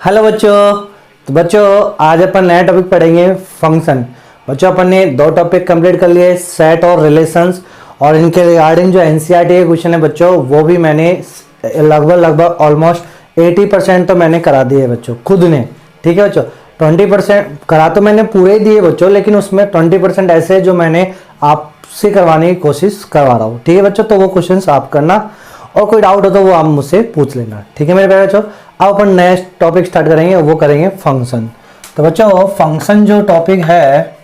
Hello बच्चों। तो बच्चों आज अपन नया टॉपिक पढ़ेंगे फंक्शन। बच्चों अपन ने दो टॉपिक कंप्लीट कर लिए, सेट और रिलेशंस, और इनके रिगार्डिंग जो एनसीईआरटी के क्वेश्चन है बच्चों वो भी मैंने लगभग ऑलमोस्ट 80% तो मैंने करा दिए बच्चों खुद ने। ठीक है बच्चों, 20% करा तो मैंने पूरे ही दिए बच्चों, लेकिन उसमें 20% ऐसे जो मैंने आपसे करवाने की कोशिश करवा रहा हूँ। ठीक है बच्चों, तो वो क्वेश्चन आप करना और कोई डाउट हो तो वो आप मुझसे पूछ लेना। ठीक है मेरे प्यारे बच्चों, अब अपन नया टॉपिक स्टार्ट करेंगे, वो करेंगे फंक्शन। तो बच्चों फंक्शन जो टॉपिक है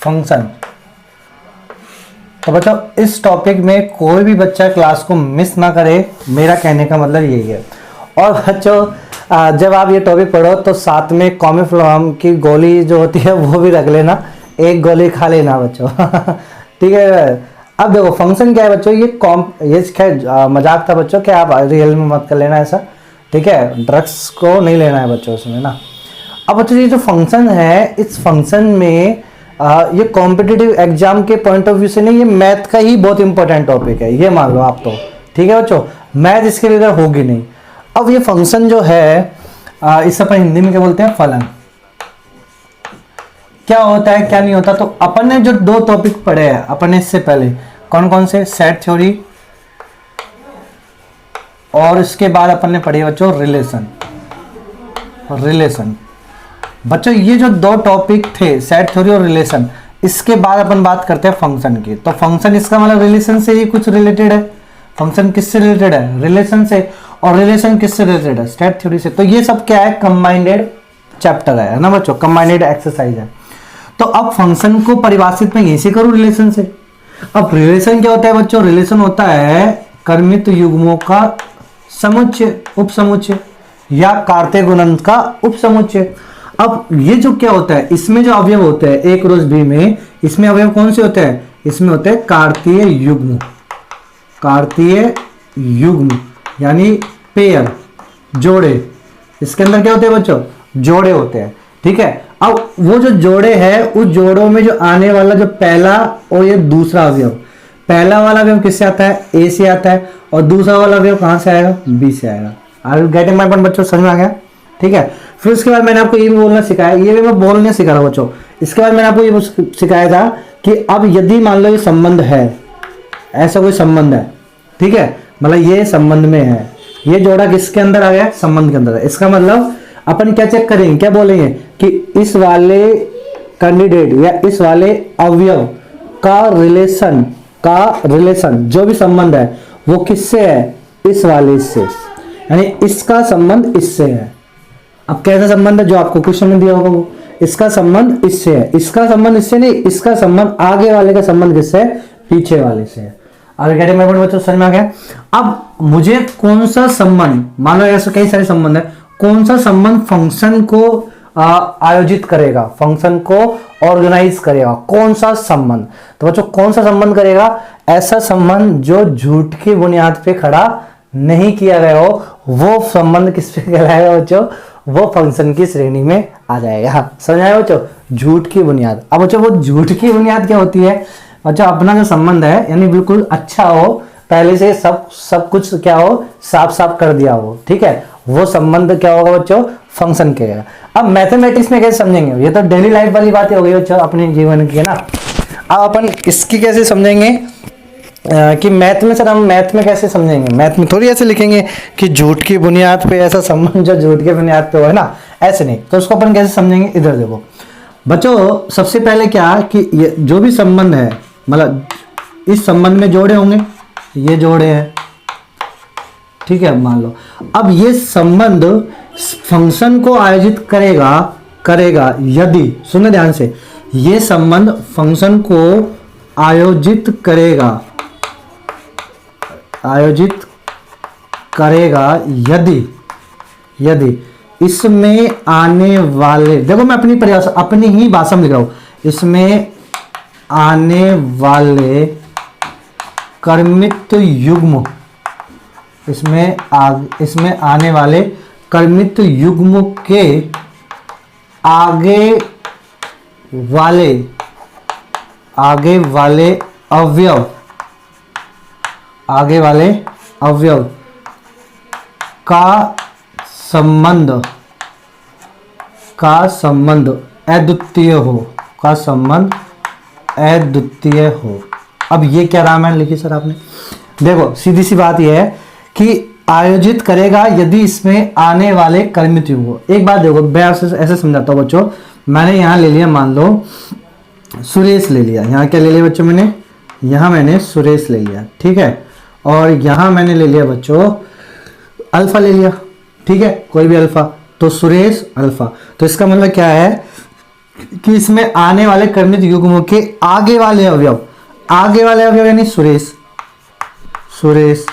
फंक्शन, तो बच्चों इस टॉपिक में कोई भी बच्चा क्लास को मिस ना करे, मेरा कहने का मतलब यही है। और बच्चों जब आप ये टॉपिक पढ़ो तो साथ में कॉमिफ्लॉम की गोली जो होती है वो भी रख लेना, एक गोली खा लेना बच्चों। ठीक है। अब देखो फंक्शन क्या है बच्चों, ये खैर मजाक था बच्चों, क्या आप रियल में मत कर लेना ऐसा। ठीक है, ड्रग्स को नहीं लेना है बच्चों उसमें ना। अब बच्चों ये जो फंक्शन है, इस फंक्शन में ये कॉम्पिटिटिव एग्जाम के पॉइंट ऑफ व्यू से नहीं, ये मैथ का ही बहुत इंपॉर्टेंट टॉपिक है, ये मान लो आप तो। ठीक है बच्चों, मैथ इसके बगैर होगी नहीं। अब ये फंक्शन जो है इसे अपन हिंदी में क्या बोलते हैं, फलन। क्या होता है क्या नहीं होता, तो अपन ने जो दो टॉपिक पढ़े हैं अपन ने इससे पहले, कौन कौन से, सेट थ्योरी, और इसके बाद अपन ने पढ़ी बच्चों रिलेशन। बच्चों ये जो दो टॉपिक थे सेट थ्योरी और रिलेशन, इसके बाद अपन बात करते हैं फंक्शन की। तो फंक्शन इसका मतलब रिलेशन से ही कुछ रिलेटेड है। फंक्शन किससे रिलेटेड है, रिलेशन से, और रिलेशन किससे रिलेटेड है, सेट थ्योरी से। तो ये सब क्या है, कंबाइंडेड चैप्टर है ना बच्चों, कंबाइंडेड एक्सरसाइज है। तो अब फंक्शन को परिभाषित मैं ऐसे करूं रिलेशन से। अब रिलेशन क्या होता है बच्चों, रिलेशन होता है कर्मित युग्मों का समुच्चय, उपसमुच्चय, या कार्तीय गुणन का उपसमुच्चय। अब ये जो क्या होता है, इसमें जो अवयव होते हैं ए क्रॉस बी में, इसमें अवयव कौन से होते हैं, इसमें होते हैं कार्तीय युग्म, कार्तीय युग्म यानी पेयर, जोड़े। इसके अंदर क्या होते हैं बच्चों, जोड़े होते हैं। ठीक है। अब वो जो जोड़े हैं, उस जोड़ों में जो आने वाला जो पहला और ये दूसरा अवयव, पहला वाला अवयव किससे आता है, ए से आता है, और दूसरा वाला अवयव कहां से आएगा, बी से आएगा। Are you getting my point बच्चों, समझ में आ गया। ठीक है। फिर उसके बाद मैंने आपको ये भी बोलना सिखाया, ये भी मैं बोलने सिखा रहा हूं बच्चों। इसके बाद मैंने आपको ये सिखाया था कि अब यदि मान लो ये संबंध है, ऐसा कोई संबंध है, ठीक है, मतलब ये संबंध में है, ये जोड़ा किसके अंदर आ गया, संबंध के अंदर है। इसका मतलब अपन क्या चेक करेंगे, क्या बोलेंगे कि इस वाले कैंडिडेट या इस वाले अवयव का रिलेशन जो भी संबंध है वो किससे है, इस वाले से, यानी इसका संबंध इससे है। अब कैसा संबंध है जो आपको क्वेश्चन में दिया होगा, वो इसका संबंध इससे है, इसका संबंध इससे नहीं, इसका संबंध आगे वाले का संबंध किससे है, पीछे वाले से है। आगे कहते हैं बच्चों, समझ में आ गया। अब मुझे कौन सा संबंध, मान लो ऐसे कई सारे संबंध है, कौन सा संबंध फंक्शन को आयोजित करेगा, फंक्शन को ऑर्गेनाइज करेगा, कौन सा संबंध। तो बच्चों कौन सा संबंध करेगा, ऐसा संबंध जो झूठ की बुनियाद पे खड़ा नहीं किया गया हो, वो संबंध किस पे कहलाएगा बच्चों, वो फंक्शन की श्रेणी में आ जाएगा। समझ आया बच्चों, झूठ की बुनियाद। अब बच्चों वो झूठ की बुनियाद क्या होती है बच्चों, अपना जो संबंध है यानी बिल्कुल अच्छा हो, पहले से सब कुछ क्या हो, साफ साफ कर दिया हो। ठीक है, वो संबंध क्या होगा बच्चों, फंक्शन कहेगा। अब मैथमेटिक्स में कैसे समझेंगे, ये तो डेली लाइफ वाली बातें हो गई बच्चों अपने जीवन की, है ना। अब अपन इसकी कैसे समझेंगे कि मैथ में, सर हम मैथ में कैसे समझेंगे, मैथ में थोड़ी ऐसे लिखेंगे कि झूठ की बुनियाद पे ऐसा संबंध जो झूठ की बुनियाद पे हो, है ना, ऐसे नहीं। तो उसको अपन कैसे समझेंगे, इधर देखो बच्चों। सबसे पहले क्या कि ये जो भी संबंध है, मतलब इस संबंध में जोड़े होंगे, ये जोड़े हैं, ठीक है मान लो। अब ये संबंध फंक्शन को आयोजित करेगा यदि, सुनो ध्यान से, ये संबंध फंक्शन को आयोजित करेगा यदि इसमें आने वाले, देखो मैं अपनी ही भाषा में लिख रहा हूं, इसमें आने वाले कर्मित युग्म, इसमें आने वाले कर्मित युग्म के आगे वाले अवयव का संबंध का संबंध अद्वितीय हो, का संबंध अद्वितीय हो। अब ये क्या रामायण लिखी सर आपने? देखो सीधी सी बात यह है कि आयोजित करेगा यदि इसमें आने वाले कर्मित युग हो। एक बात देखो, मैं ऐसे समझाता हूँ बच्चों। मैंने यहाँ ले लिया, मान लो सुरेश ले लिया। यहाँ क्या ले लिया बच्चों मैंने? यहाँ मैंने सुरेश ले लिया, ठीक है। और यहाँ मैंने ले लिया बच्चों अल्फा ले लिया, ठीक है, कोई भी अल्फा, तो सुरेश अल्फा। तो इसका मतलब क्या है कि इसमें आने वाले कर्मित युग्मों के आगे वाले अवयव, आगे वाले अवयव यानी सुरेश, सुरेश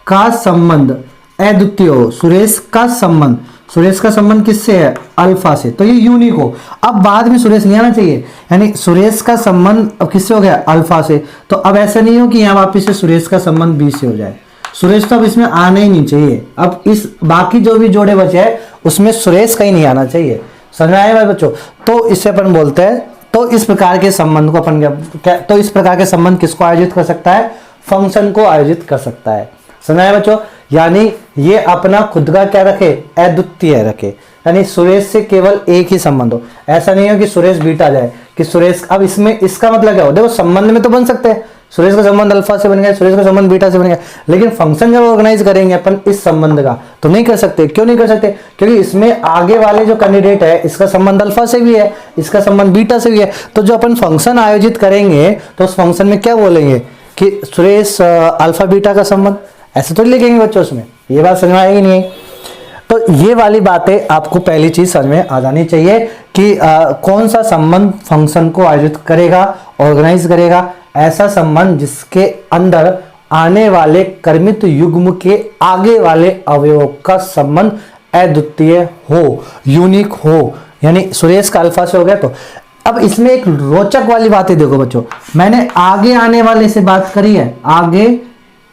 का संबंध अद्वितीय हो। सुरेश का संबंध, सुरेश का संबंध किससे है? अल्फा से, तो ये यूनिक हो। अब बाद में सुरेश नहीं आना चाहिए, यानी सुरेश का संबंध अब किससे हो गया? अल्फा से। तो अब ऐसा नहीं हो कि यहाँ वापिस से सुरेश का संबंध बी से हो जाए। सुरेश तो अब इसमें आना ही नहीं चाहिए। अब इस बाकी जो भी जोड़े बचे हैं उसमें सुरेश कहीं नहीं आना चाहिए। समझ में आया बच्चों? तो इससे अपन बोलते हैं, तो इस प्रकार के संबंध को अपन क्या, तो इस प्रकार के संबंध किसको आयोजित कर सकता है? फंक्शन को आयोजित कर सकता है। समझाया बच्चों? यानी ये अपना खुद का क्या रखे? अद्वितीय रखे, यानी सुरेश से केवल एक ही संबंध हो। ऐसा नहीं हो कि सुरेश बीटा जाए, कि सुरेश, अब इसमें इसका मतलब क्या हो? देखो संबंध में तो बन सकते हैं, सुरेश का संबंध अल्फा से बन गया, सुरेश का संबंध बीटा से बन गया, लेकिन फंक्शन जब ऑर्गेनाइज करेंगे अपन इस संबंध का तो नहीं कर सकते। क्यों नहीं कर सकते? क्योंकि इसमें आगे वाले जो कैंडिडेट है इसका संबंध अल्फा से भी है, इसका संबंध बीटा से भी है। तो जो अपन फंक्शन आयोजित करेंगे तो उस फंक्शन में क्या बोलेंगे कि सुरेश अल्फा बीटा का संबंध, ऐसे तो लिखेंगे बच्चों उसमें। ये बात समझ में आएगी नहीं? तो ये वाली बातें आपको पहली चीज समझ में आ जानी चाहिए कि कौन सा संबंध फंक्शन को आयोजित करेगा, ऑर्गेनाइज करेगा। ऐसा संबंध जिसके अंदर आने वाले कर्मित युग्म के आगे वाले अवयवों का संबंध अद्वितीय हो, यूनिक हो। यानी सुरेश का अल्फा से हो गया। तो अब इसमें एक रोचक वाली बातें देखो बच्चों, मैंने आगे आने वाले से बात करी है,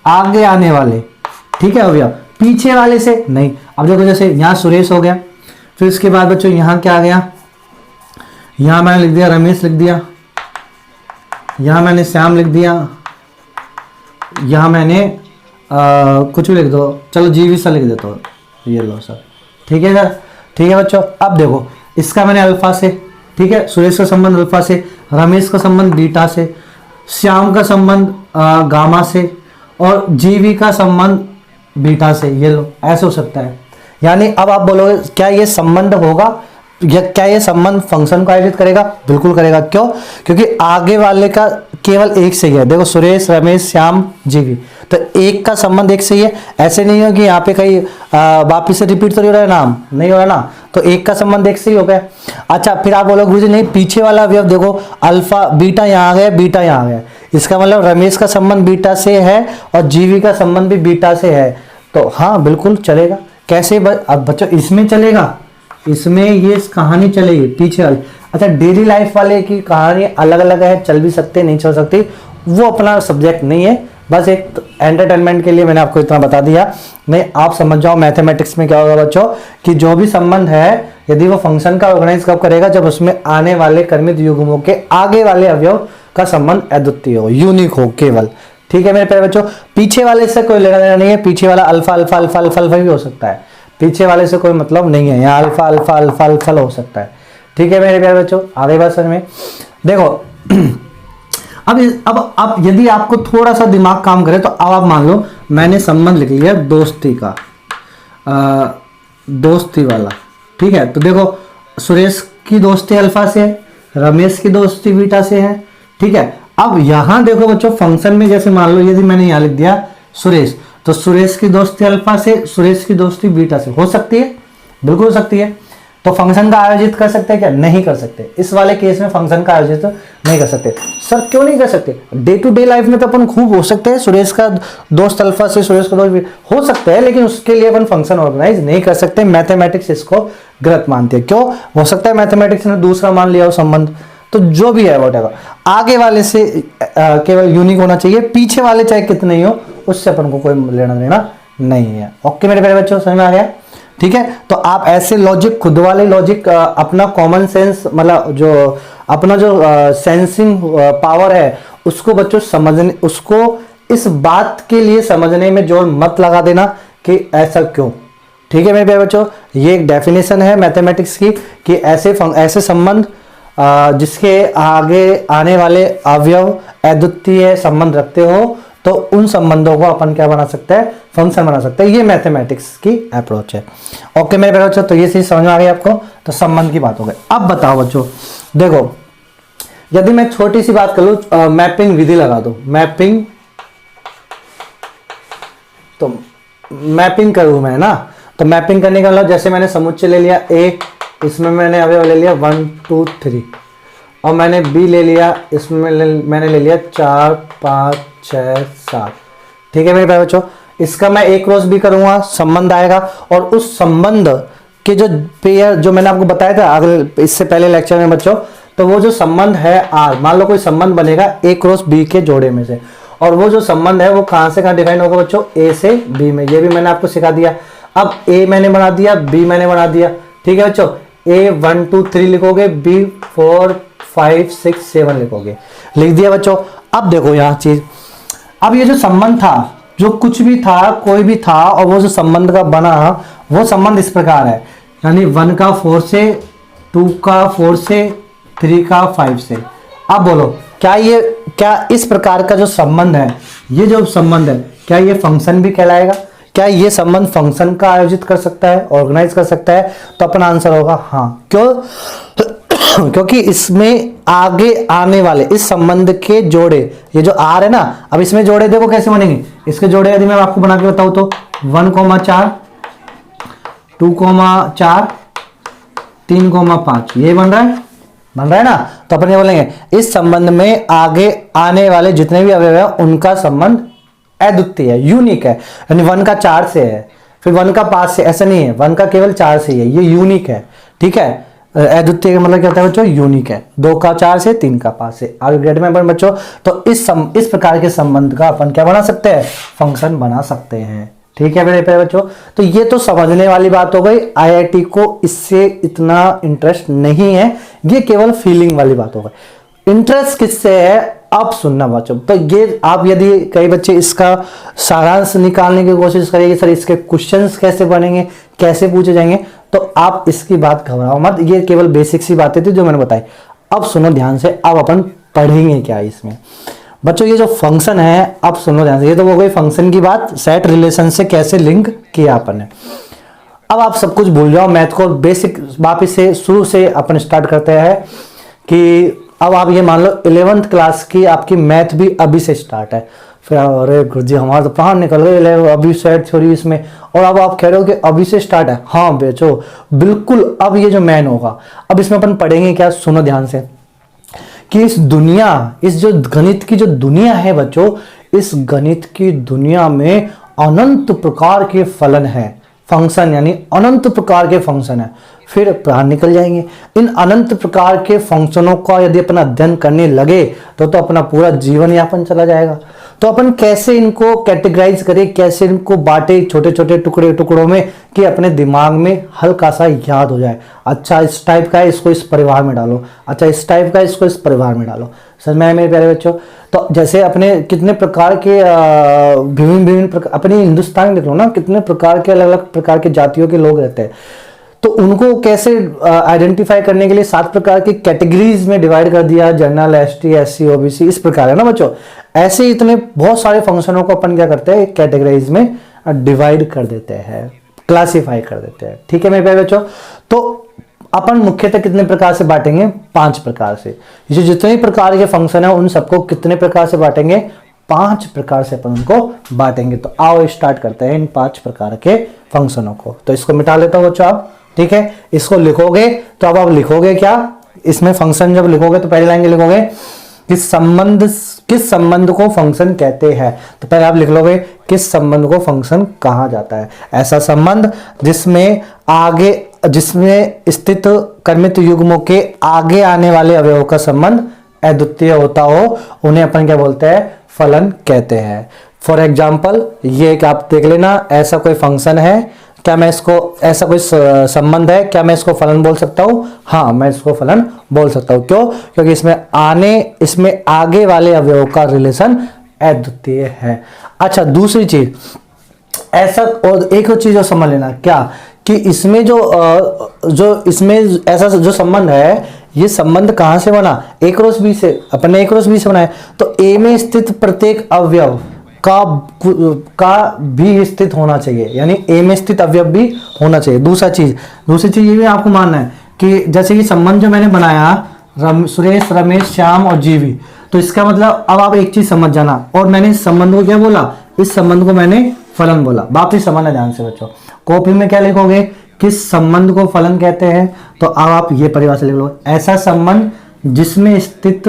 आगे आने वाले, ठीक है अवयव, पीछे वाले से नहीं। अब देखो जैसे यहाँ सुरेश हो गया, फिर इसके बाद बच्चों यहाँ क्या आ गया? यहाँ मैंने लिख दिया रमेश लिख दिया, यहाँ मैंने श्याम लिख दिया, यहाँ मैंने कुछ भी लिख दो, चलो जीवी सा लिख देता हूँ, ये लो सर, ठीक है सर, ठीक है बच्चों। अब देखो इसका मैंने अल्फा से, ठीक है, सुरेश का संबंध अल्फा से, रमेश का संबंध बीटा से, श्याम का संबंध गामा से, और जीवी का संबंध बीटा से। ये लो, ऐसे हो सकता है। यानी अब आप बोलोगे क्या ये संबंध होगा या क्या ये संबंध फंक्शन को आयोजित करेगा? बिल्कुल करेगा। क्यों? क्योंकि आगे वाले का केवल एक से ही है। देखो सुरेश, रमेश, श्याम, जीवी, तो एक का संबंध एक से ही है। ऐसे नहीं हो कि यहाँ पे कहीं वापिस से रिपीट तो नहीं हो रहा है, नाम नहीं हो रहा ना, तो एक का संबंध एक से ही हो गया। अच्छा, फिर आप बोलोगे गुरुजी नहीं, पीछे वाला अवयव देखो, अल्फा बीटा यहाँ आ गया, बीटा यहाँ आ गया, इसका मतलब रमेश का संबंध बीटा से है और जीवी का संबंध भी बीटा से है। तो हाँ बिल्कुल चलेगा। कैसे? अब बच्चों इसमें चलेगा, इसमें ये कहानी चलेगी पीछे वाली। अच्छा, डेली लाइफ वाले की कहानी अलग अलग है, चल भी सकते नहीं चल सकती, वो अपना सब्जेक्ट नहीं है। बस एक एंटरटेनमेंट के लिए मैंने आपको इतना बता दिया। मैं आप समझ जाओ मैथमेटिक्स में क्या होगा बच्चों, कि जो भी संबंध है यदि वो फंक्शन का ऑर्गेनाइज कब करेगा? जब उसमें आने वाले कर्मित युग्मों के आगे वाले अवयव का संबंध अद्वितीय हो, यूनिक हो केवल। ठीक है मेरे प्यारे बच्चों, पीछे वाले से कोई लेना देना नहीं है। पीछे वाला alpha alpha alpha alpha alpha भी हो सकता है, पीछे वाले से कोई मतलब नहीं है। यहाँ अल्फा अल्फा अल्फा अल्फा हो सकता है। ठीक है मेरे प्यारे बच्चों, आगे बात समझ में। देखो अब यदि आपको थोड़ा सा दिमाग काम करे तो अब आप मान लो मैंने संबंध लिख लिया दोस्ती का, दोस्ती वाला। ठीक है, तो देखो सुरेश की दोस्ती अल्फा से है, रमेश की दोस्ती बीटा से है। ठीक है, अब यहां देखो बच्चों फंक्शन में जैसे मान लो यदि मैंने यहां लिख दिया सुरेश, तो सुरेश की दोस्ती अल्फा से, सुरेश की दोस्ती बीटा से हो सकती है, बिल्कुल हो सकती है। तो फंक्शन का आयोजित कर सकते हैं क्या? नहीं कर सकते। इस वाले केस में फंक्शन का आयोजित नहीं कर सकते। सर क्यों नहीं कर सकते? डे टू डे लाइफ में तो अपन खूब हो सकते हैं, सुरेश का दोस्त अल्फा से सुरेश का दोस्त हो सकता है, लेकिन उसके लिए अपन फंक्शन ऑर्गेनाइज नहीं कर सकते। मैथमेटिक्स इसको गलत मानती है। क्यों? हो सकता है मैथमेटिक्स ने दूसरा मान लिया हो संबंध, तो जो भी है व्हाटएवर, आगे वाले से केवल यूनिक होना चाहिए, पीछे वाले चाहे कितने ही हो उससे अपन को कोई लेना देना नहीं है। ओके मेरे प्यारे बच्चों, समझ में आ गया? ठीक है, तो आप ऐसे लॉजिक, खुद वाले लॉजिक, अपना कॉमन सेंस, मतलब जो अपना जो सेंसिंग पावर है उसको बच्चों समझने, उसको इस बात के लिए समझने में जोर मत लगा देना कि ऐसा क्यों, ठीक है मेरे प्यारे बच्चों, ये एक डेफिनेशन है मैथमेटिक्स की कि ऐसे संबंध जिसके आगे आने वाले अवयव अद्वितीय संबंध रखते हो तो उन संबंधों को अपन क्या बना सकते हैं, फंक्शन बना सकते हैं। ये मैथमेटिक्स की अप्रोच है। ओके मेरे प्यारे बच्चों, तो ये चीज समझ में आ गई आपको, तो संबंध की बात हो गई। अब बताओ बच्चों, देखो यदि मैं छोटी सी बात कर लूं, मैपिंग विधि लगा दो, मैपिंग, तो मैपिंग करूं मैं ना, तो मैपिंग करने का मतलब जैसे मैंने समुच्चय ले लिया ए, इसमें मैंने अवयव ले लिया 1 2 3, और मैंने बी ले लिया, इसमें मैंने ले लिया 4 5 6 7। ठीक है मेरे प्यारे बच्चों, इसका मैं एक क्रॉस बी करूंगा, संबंध आएगा, और उस संबंध के जो पेयर जो मैंने आपको बताया था अगले इससे पहले लेक्चर में बच्चों, तो वो जो संबंध है आर, मान लो कोई संबंध बनेगा ए क्रॉस बी के जोड़े में से, और वो जो संबंध है वो कहां से कहां डिफाइन होगा बच्चों, ए से बी में। ये भी मैंने आपको सिखा दिया। अब ए मैंने बना दिया, बी मैंने बना दिया, ठीक है बच्चों। ए 1 2 3 लिखोगे, बी 4 5 6 7 लिखोगे, लिख दिया बच्चों। अब देखो यहां चीज, अब ये जो संबंध था, जो कुछ भी था, कोई भी था, और वो जो संबंध का बना, वो संबंध इस प्रकार है, यानी 1 का 4 से, 2 का 4 से, 3 का 5 से। अब बोलो क्या इस प्रकार का जो संबंध है, ये जो संबंध है, क्या ये फंक्शन भी कहलाएगा? क्या ये संबंध फंक्शन का आयोजित कर सकता है, ऑर्गेनाइज कर सकता है? तो अपना आंसर होगा हाँ। क्यों? क्योंकि इसमें आगे आने वाले इस संबंध के जोड़े, ये जो आर है ना, अब इसमें जोड़े देखो कैसे बनेंगे। इसके जोड़े यदि मैं आपको बना के बताऊं तो 1,4 2,4 3,5 ये बन रहा है ना। तो अपन ये बोलेंगे इस संबंध में आगे आने वाले जितने भी अवयव है उनका संबंध अद्वितीय है, यूनिक है। यानी 1 का 4 से है, फिर 1 का 5 से, ऐसा नहीं है, 1 का केवल 4 से ही है, ये यूनिक है। ठीक है, अद्वितीय का मतलब क्या होता है बच्चों, यूनिक है। 2 का 4 से, 3 का 5 से। आगे ग्रेड में बच्चों, तो इस प्रकार के संबंध का अपन क्या बना सकते हैं, फंक्शन बना सकते हैं। ठीक है मेरे प्यारे बच्चों, तो ये तो समझने वाली बात हो गई। आईआईटी को इससे इतना इंटरेस्ट नहीं है, ये केवल फीलिंग वाली बात हो गई। इंटरेस्ट किससे है, अब सुनना बच्चों। तो ये आप यदि कई बच्चे इसका सारांश निकालने की कोशिश करेंगे, सर इसके क्वेश्चंस कैसे बनेंगे, कैसे पूछे जाएंगे, तो आप इसकी बात घबराओ मत, ये केवल बेसिक सी बातें थी जो मैंने बताई। अब सुनो ध्यान से, अब अपन पढ़ेंगे क्या इसमें बच्चों। ये जो फंक्शन है, अब सुनो ध्यान से, ये तो हो गई फंक्शन की बात, सेट रिलेशन से कैसे लिंक किया अपन ने। अब आप सब कुछ भूल जाओ, मैथ को बेसिक वापिस से शुरू से अपन स्टार्ट करते हैं कि अब आप ये मान लो 11th क्लास की आपकी मैथ भी अभी से स्टार्ट है। फिर अरे गुरुजी हमारा तो प्राण निकल गए, अभी सेट थ्योरी इसमें, और अब आप कह रहे हो कि अभी से स्टार्ट है। हाँ बेचो बिल्कुल, अब ये जो मैन होगा, अब इसमें अपन पढ़ेंगे क्या, सुनो ध्यान से, कि इस दुनिया, इस जो गणित की जो दुनिया है बच्चों, इस गणित की दुनिया में अनंत प्रकार के फलन है, फंक्शन, यानी अनंत प्रकार के फंक्शन है। फिर प्राण निकल जाएंगे। इन अनंत प्रकार के फंक्शनों का यदि अपन अध्ययन करने लगे तो अपना पूरा जीवन यापन चला जाएगा। तो अपन कैसे इनको कैटेगराइज करें, कैसे इनको बांटे छोटे छोटे टुकड़ों में, कि अपने दिमाग में हल्का सा याद हो जाए। अच्छा इस टाइप का है, इसको इस परिवार में डालो, अच्छा इस टाइप का है, इसको इस परिवार में डालो। समझ में आया मेरे प्यारे बच्चों। तो जैसे अपने कितने प्रकार के विभिन्न अपने हिंदुस्तान में देख लो ना, कितने प्रकार के अलग अलग प्रकार के जातियों के लोग रहते हैं। तो उनको कैसे आइडेंटिफाई करने के लिए 7 प्रकार की कैटेगरीज में डिवाइड कर दिया, जनरल, एसटी, एससी, ओबीसी, इस प्रकार है ना बच्चों। ऐसे इतने बहुत सारे फंक्शनों को अपन क्या करते हैं, कैटेगरीज में डिवाइड कर देते हैं, क्लासिफाई कर देते हैं। ठीक है मेरे प्यारे बच्चों, तो अपन मुख्यतः कितने प्रकार से बांटेंगे, 5 प्रकार से। ये जितने प्रकार के फंक्शन है उन सबको कितने प्रकार से बांटेंगे, 5 प्रकार से अपन उनको बांटेंगे। तो आओ स्टार्ट करते हैं इन 5 प्रकार के फंक्शनों को। तो इसको मिटा लेता हूं बच्चों आप, ठीक है। इसको लिखोगे तो अब आप लिखोगे क्या, इसमें फंक्शन जब लिखोगे तो पहली लाइन लिखोगे किस संबंध को फंक्शन कहते हैं। तो पहले आप लिख लोगे किस संबंध को फंक्शन कहा जाता है। ऐसा संबंध जिसमें स्थित कर्मित युग्मों के आगे आने वाले अवयवों का संबंध अद्वितीय होता हो, उन्हें अपन क्या बोलते हैं, फलन कहते हैं। फॉर एग्जाम्पल ये कि आप देख लेना, ऐसा कोई फंक्शन है, क्या मैं इसको, ऐसा कोई संबंध है, क्या मैं इसको फलन बोल सकता हूं? हाँ मैं इसको फलन बोल सकता हूं। क्यों? क्योंकि इसमें आगे वाले अवयवों का रिलेशन अद्वितीय है। अच्छा दूसरी चीज, ऐसा, और एक और चीज और समझ लेना क्या, कि इसमें जो इसमें ऐसा जो संबंध है, ये संबंध कहां से बना, ए क्रॉस बी से, अपन ने ए क्रॉस बी से बनाया, तो ए में स्थित प्रत्येक अवयव का भी स्थित होना चाहिए, यानी ए में स्थित अवयव भी होना चाहिए। दूसरी चीज ये भी आपको मानना है कि जैसे कि संबंध जो मैंने बनाया सुरेश, रमेश, श्याम और जीवी, तो इसका मतलब अब आप एक चीज समझ जाना, और मैंने इस संबंध को क्या बोला, इस संबंध को मैंने फलन बोला। वापिस समझना ध्यान से बच्चों, कॉपी में क्या लिखोगे, किस संबंध को फलन कहते हैं, तो अब आप ये परिभाषा लिख लो, ऐसा संबंध जिसमें स्थित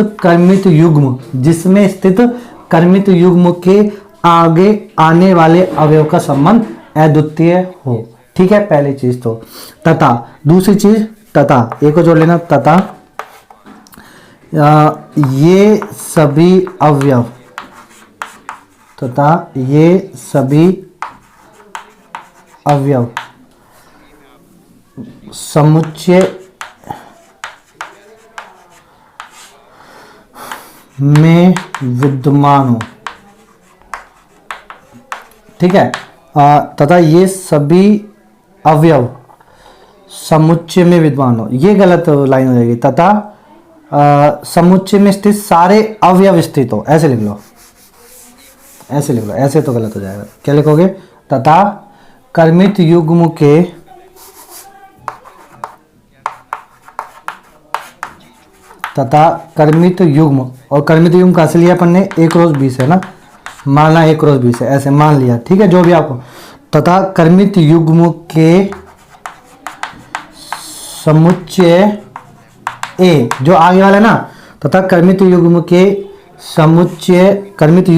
कर्मित युग्म के आगे आने वाले अवयव का संबंध अद्वितीय हो। ठीक है, पहली चीज तो तथा, दूसरी चीज तथा, एक को जोड़ लेना, तथा ये सभी अवयव, तथा ये सभी अवयव समुच्चय में विद्यमान हो। ठीक है, तथा ये सभी अवयव समुच्चय में विद्यमान हो, ये गलत लाइन हो जाएगी, तथा समुच्चय में स्थित सारे अवयव स्थित हो, ऐसे लिख लो, ऐसे लिख लो, ऐसे तो गलत हो जाएगा। क्या लिखोगे, तथा कर्मित युग्म के और कर्मित युग्म कहां से लिया अपन ने, ए क्रॉस बी से ना, मानना ए क्रॉस बी से, ऐसे मान लिया। ठीक है, जो भी आपको, तथा कर्मित युग्म के समुच्चय ए, जो आगे वाला है ना, तथा कर्मित युग्म के समुच्चय, कर्मित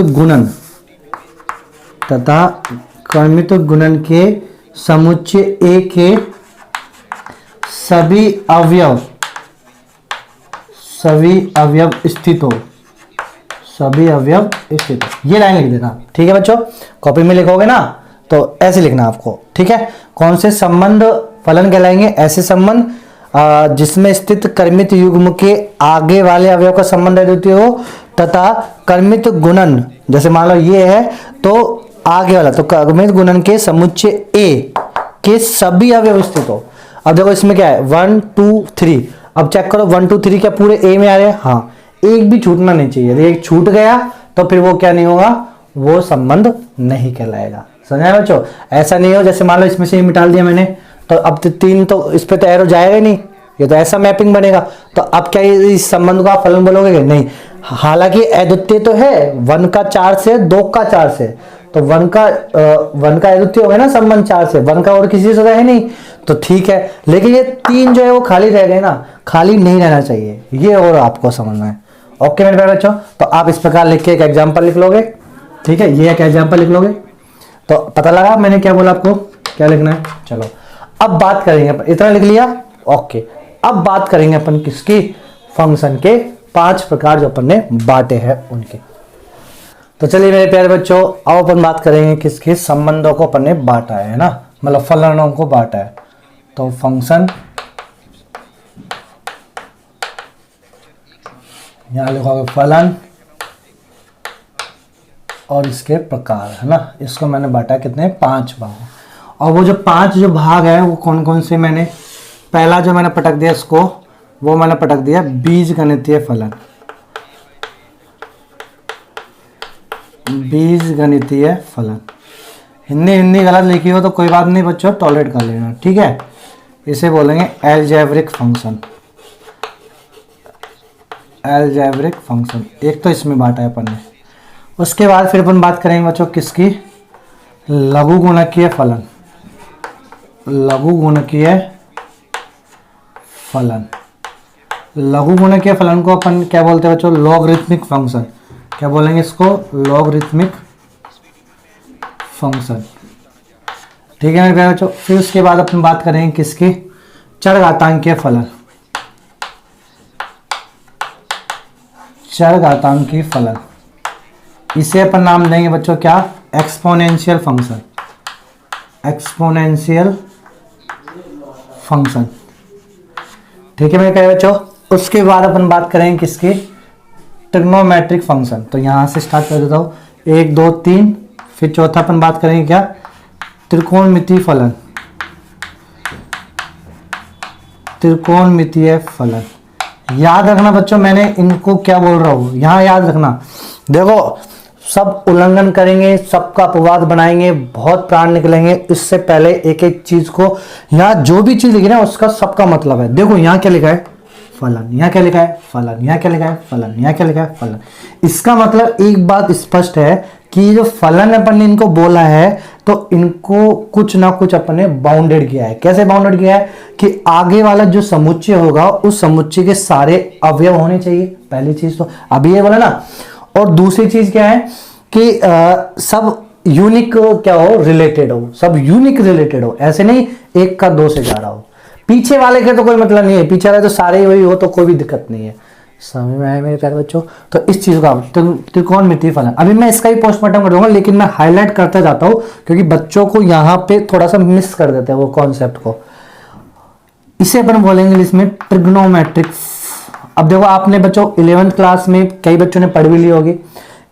गुणन, तथा कर्मित गुणन के समुच्चय ए के सभी अवयव स्थित हो, सभी अवयव स्थित हो, ये लाइन लिख देना। ठीक है बच्चों, कॉपी में लिखोगे ना तो ऐसे लिखना आपको। ठीक है, कौन से संबंध फलन कहलाएंगे, ऐसे संबंध जिसमें स्थित कर्मित युग्म के आगे वाले अवयव का संबंध अद्वितीय हो, तथा कर्मित गुणन, जैसे मान लो ये है तो आगे वाला, तो कर्मित गुणन के समुच्चय ए के सभी अवयव स्थित हो। अब देखो इसमें क्या है, 1 2 3, अब चेक करो 1 2 3 क्या पूरे ए में आ रहे हैं, हाँ, एक भी छूटना नहीं चाहिए, यदि एक छूट गया तो फिर वो क्या नहीं होगा, वो संबंध नहीं कहलाएगा। समझा बच्चों, ऐसा नहीं हो जैसे मान लो इसमें से ही मिटाल दिया मैंने, तो अब तो 3 तो इस पे तो एरो जाएगा ही नहीं, ये तो ऐसा मैपिंग बनेगा, तो अब क्या इस संबंध को आप फलन बोलोगे कि नहीं, हालांकि अद्वितीय तो है, 1 का 4 से, 2 का 4 से, तो 1 का अद्वितीय हो गया ना संबंध 4 से, 1 का और किसी से है नहीं, तो ठीक है, लेकिन ये 3 जो है वो खाली रह गए ना, खाली नहीं रहना चाहिए, ये और आपको समझना है। ओके मेरे प्यारे बच्चों, तो आप इस प्रकार लिख के एक एग्जाम्पल लिख लोगे। ठीक है, ये एक एग्जाम्पल लिख लोगे, तो पता लगा मैंने क्या बोला आपको, क्या लिखना है। चलो अब बात करेंगे अपन, इतना लिख लिया, ओके, अब बात करेंगे अपन किसकी, फंक्शन के 5 प्रकार जो अपन ने बांटे हैं उनके। तो चलिए मेरे प्यारे बच्चों, अब अपन बात करेंगे किसके, संबंधों को अपन ने बांटा है ना, मतलब फलनों को बांटा है। तो फंक्शन, यहां लिखोगे फलन और इसके प्रकार, है ना, इसको मैंने बांटा कितने, 5 भाग, और वो जो 5 जो भाग है वो कौन कौन से, मैंने पहला जो मैंने पटक दिया इसको, वो मैंने पटक दिया बीजगणितीय फलन, बीजगणितीय फलन। हिंदी गलत लिखी हो तो कोई बात नहीं बच्चों, टॉलरेट कर लेना। ठीक है, इसे बोलेंगे अलजेब्रिक फंक्शन, अलजेब्रिक फंक्शन, एक तो इसमें बांटा है अपन ने। उसके बाद फिर अपन बात करेंगे बच्चों किसकी, लघुगुणकीय फलन, लघुगुणकीय फलन। लघुगुणकीय फलन को अपन क्या बोलते हैं बच्चों, लॉगरिथमिक फंक्शन, क्या बोलेंगे इसको, लॉगरिथमिक फंक्शन। ठीक है मेरे बच्चों, फिर उसके बाद अपन बात करेंगे किसकी, चरघातांकीय फलन, चरघातांकीय फलन, इसे अपन नाम देंगे बच्चों क्या, एक्सपोनेंशियल फंक्शन, एक्सपोनेंशियल फंक्शन। ठीक है मेरे प्यारे बच्चों, उसके बाद अपन बात करेंगे किसकी, ट्रिग्नोमेट्रिक फंक्शन। तो यहां से स्टार्ट कर देता हूं, 1 2 3, फिर चौथा अपन बात करेंगे क्या, त्रिकोणमितीय फलन, त्रिकोणमितीय फलन। याद रखना बच्चों, मैंने इनको क्या बोल रहा हूं यहां, याद रखना। देखो सब उल्लंघन करेंगे, सबका अपवाद बनाएंगे, बहुत प्राण निकलेंगे। इससे पहले एक एक चीज को, यहां जो भी चीज लिखी ना उसका सबका मतलब है। देखो यहां क्या लिखा है, फलन, यहाँ क्या लिखा है फलन, यहाँ क्या लिखा है फलन, यहाँ क्या लिखा है फलन। इसका मतलब एक बात स्पष्ट है कि जो फलन अपन ने इनको बोला है तो इनको कुछ ना कुछ अपन ने बाउंडेड किया है। कैसे बाउंडेड किया है कि आगे वाला जो समुच्चय होगा उस समुच्चय के सारे अवयव होने चाहिए, पहली चीज तो अभी ये बोला ना। और दूसरी चीज क्या है कि सब यूनिक क्या हो, रिलेटेड हो, सब यूनिक रिलेटेड हो, ऐसे नहीं एक का दो से ज्यादा हो। पीछे वाले के तो कोई मतलब नहीं है, पीछे वाले तो सारे ही वही हो तो कोई भी दिक्कत नहीं है। समझ में आया मेरे प्यारे बच्चों। तो इस चीज का त्रिकोणमितीय फलन, अभी मैं इसका ही पोस्टमार्टम कर दूंगा, लेकिन मैं हाईलाइट करते जाता हूं क्योंकि बच्चों को यहाँ पे थोड़ा सा मिस कर देते हैं वो कॉन्सेप्ट को। इसे अपन बोलेंगे इंग्लिश में ट्रिग्नोमेट्रिक। अब देखो आपने बच्चों 11th क्लास में कई बच्चों ने पढ़ भी ली होगी,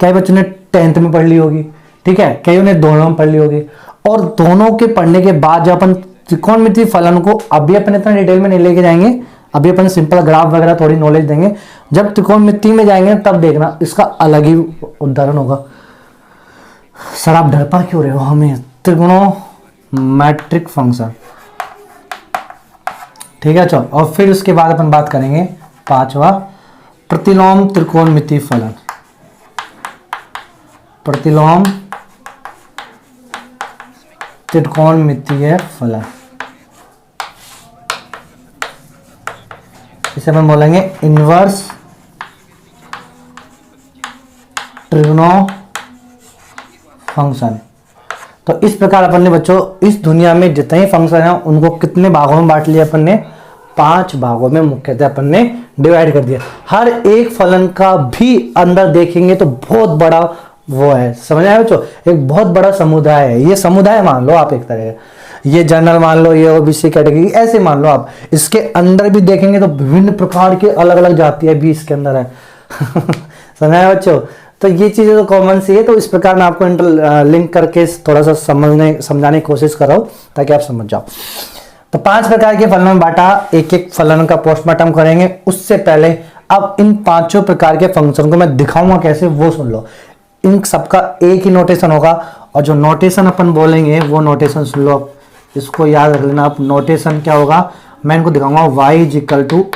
कई बच्चों ने 10th में पढ़ ली होगी, ठीक है, कईयों ने दोनों में पढ़ ली होगी। और दोनों के पढ़ने के बाद जब अपन त्रिकोणमितीय फलन को, अभी अपन इतना डिटेल में नहीं लेके जाएंगे, अभी अपन सिंपल ग्राफ वगैरह थोड़ी नॉलेज देंगे। जब त्रिकोणमितीय में जाएंगे तब देखना इसका अलग ही उदाहरण होगा। सर आप डरपा क्यों रहे हो हमें, त्रिकोणोमेट्रिक फंक्शन, ठीक है। चलो और फिर उसके बाद अपन बात करेंगे पांचवा, प्रतिलोम त्रिकोणमितीय फलन, प्रतिलोम त्रिकोणमितीय फलन। इसे अपन बोलेंगे इनवर्स ट्रिग्नो फंक्शन। तो इस प्रकार अपन ने बच्चों इस दुनिया में जितने ही फंक्शन है उनको कितने भागों में बांट लिया अपन ने, 5 भागों में मुख्यतः अपन ने डिवाइड कर दिया। हर एक फलन का भी अंदर देखेंगे तो बहुत बड़ा वो है, समझ आया बच्चों, एक बहुत बड़ा समुदाय है। ये समुदाय मान लो आप एक तरह का, ये जनरल मान लो, ये ओबीसी कैटेगरी ऐसे मान लो आप। इसके अंदर भी देखेंगे तो विभिन्न प्रकार के अलग अलग जातियां भी इसके अंदर है समझ आया बच्चों। तो ये चीजें तो कॉमन सी है, तो इस प्रकार मैं आपको लिंक करके थोड़ा सा समझाने की कोशिश कर रहा हूं ताकि आप समझ जाओ। तो 5 प्रकार के फलनों में बांटा, एक एक फलन का पोस्टमार्टम करेंगे। उससे पहले अब इन 5 प्रकार के फंक्शन को मैं दिखाऊंगा कैसे, वो सुन लो। इन सबका एक ही नोटेशन होगा और जो नोटेशन अपन बोलेंगे वो नोटेशन सुन लो, इसको याद रख लेना आप। नोटेशन क्या होगा, मैं इनको दिखाऊंगा y =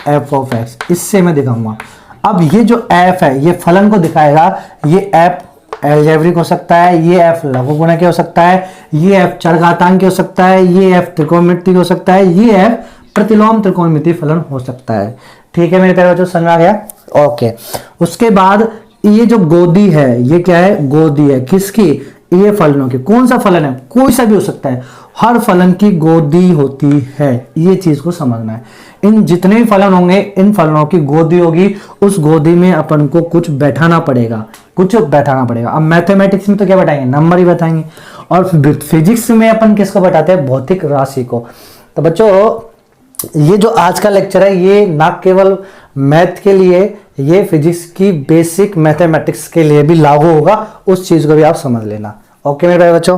f(x), इससे मैं दिखाऊंगा। अब ये जो f है ये फलन को दिखाएगा, ये f एल्जेब्रिक हो सकता है, ये f लघुगुणक हो सकता है, ये f चरघातांक हो सकता है, ये f त्रिकोणमितीय हो सकता है, ये f प्रतिलोम त्रिकोणमितीय फलन हो सकता है। ठीक है मेरे प्यारे बच्चों, समझ आ गया? ओके। उसके बाद ये जो गोदी है, ये क्या है, गोदी है किसकी, ये फलनों की। कौन सा फलन है, कोई सा भी हो सकता है, हर फलन की गोदी होती है, ये चीज को समझना है। इन जितने भी फलन होंगे इन फलनों की गोदी होगी, उस गोदी में अपन को कुछ बैठाना पड़ेगा, कुछ बैठाना पड़ेगा। अब मैथमेटिक्स में तो क्या बैठाएंगे, नंबर ही बैठाएंगे, और फिजिक्स में अपन किसको बैठाते हैं, भौतिक राशि को। तो बच्चों ये जो आज का लेक्चर है ये ना केवल मैथ के लिए, ये फिजिक्स की बेसिक मैथमेटिक्स के लिए भी लागू होगा, उस चीज को भी आप समझ लेना। ओके मेरे बच्चों,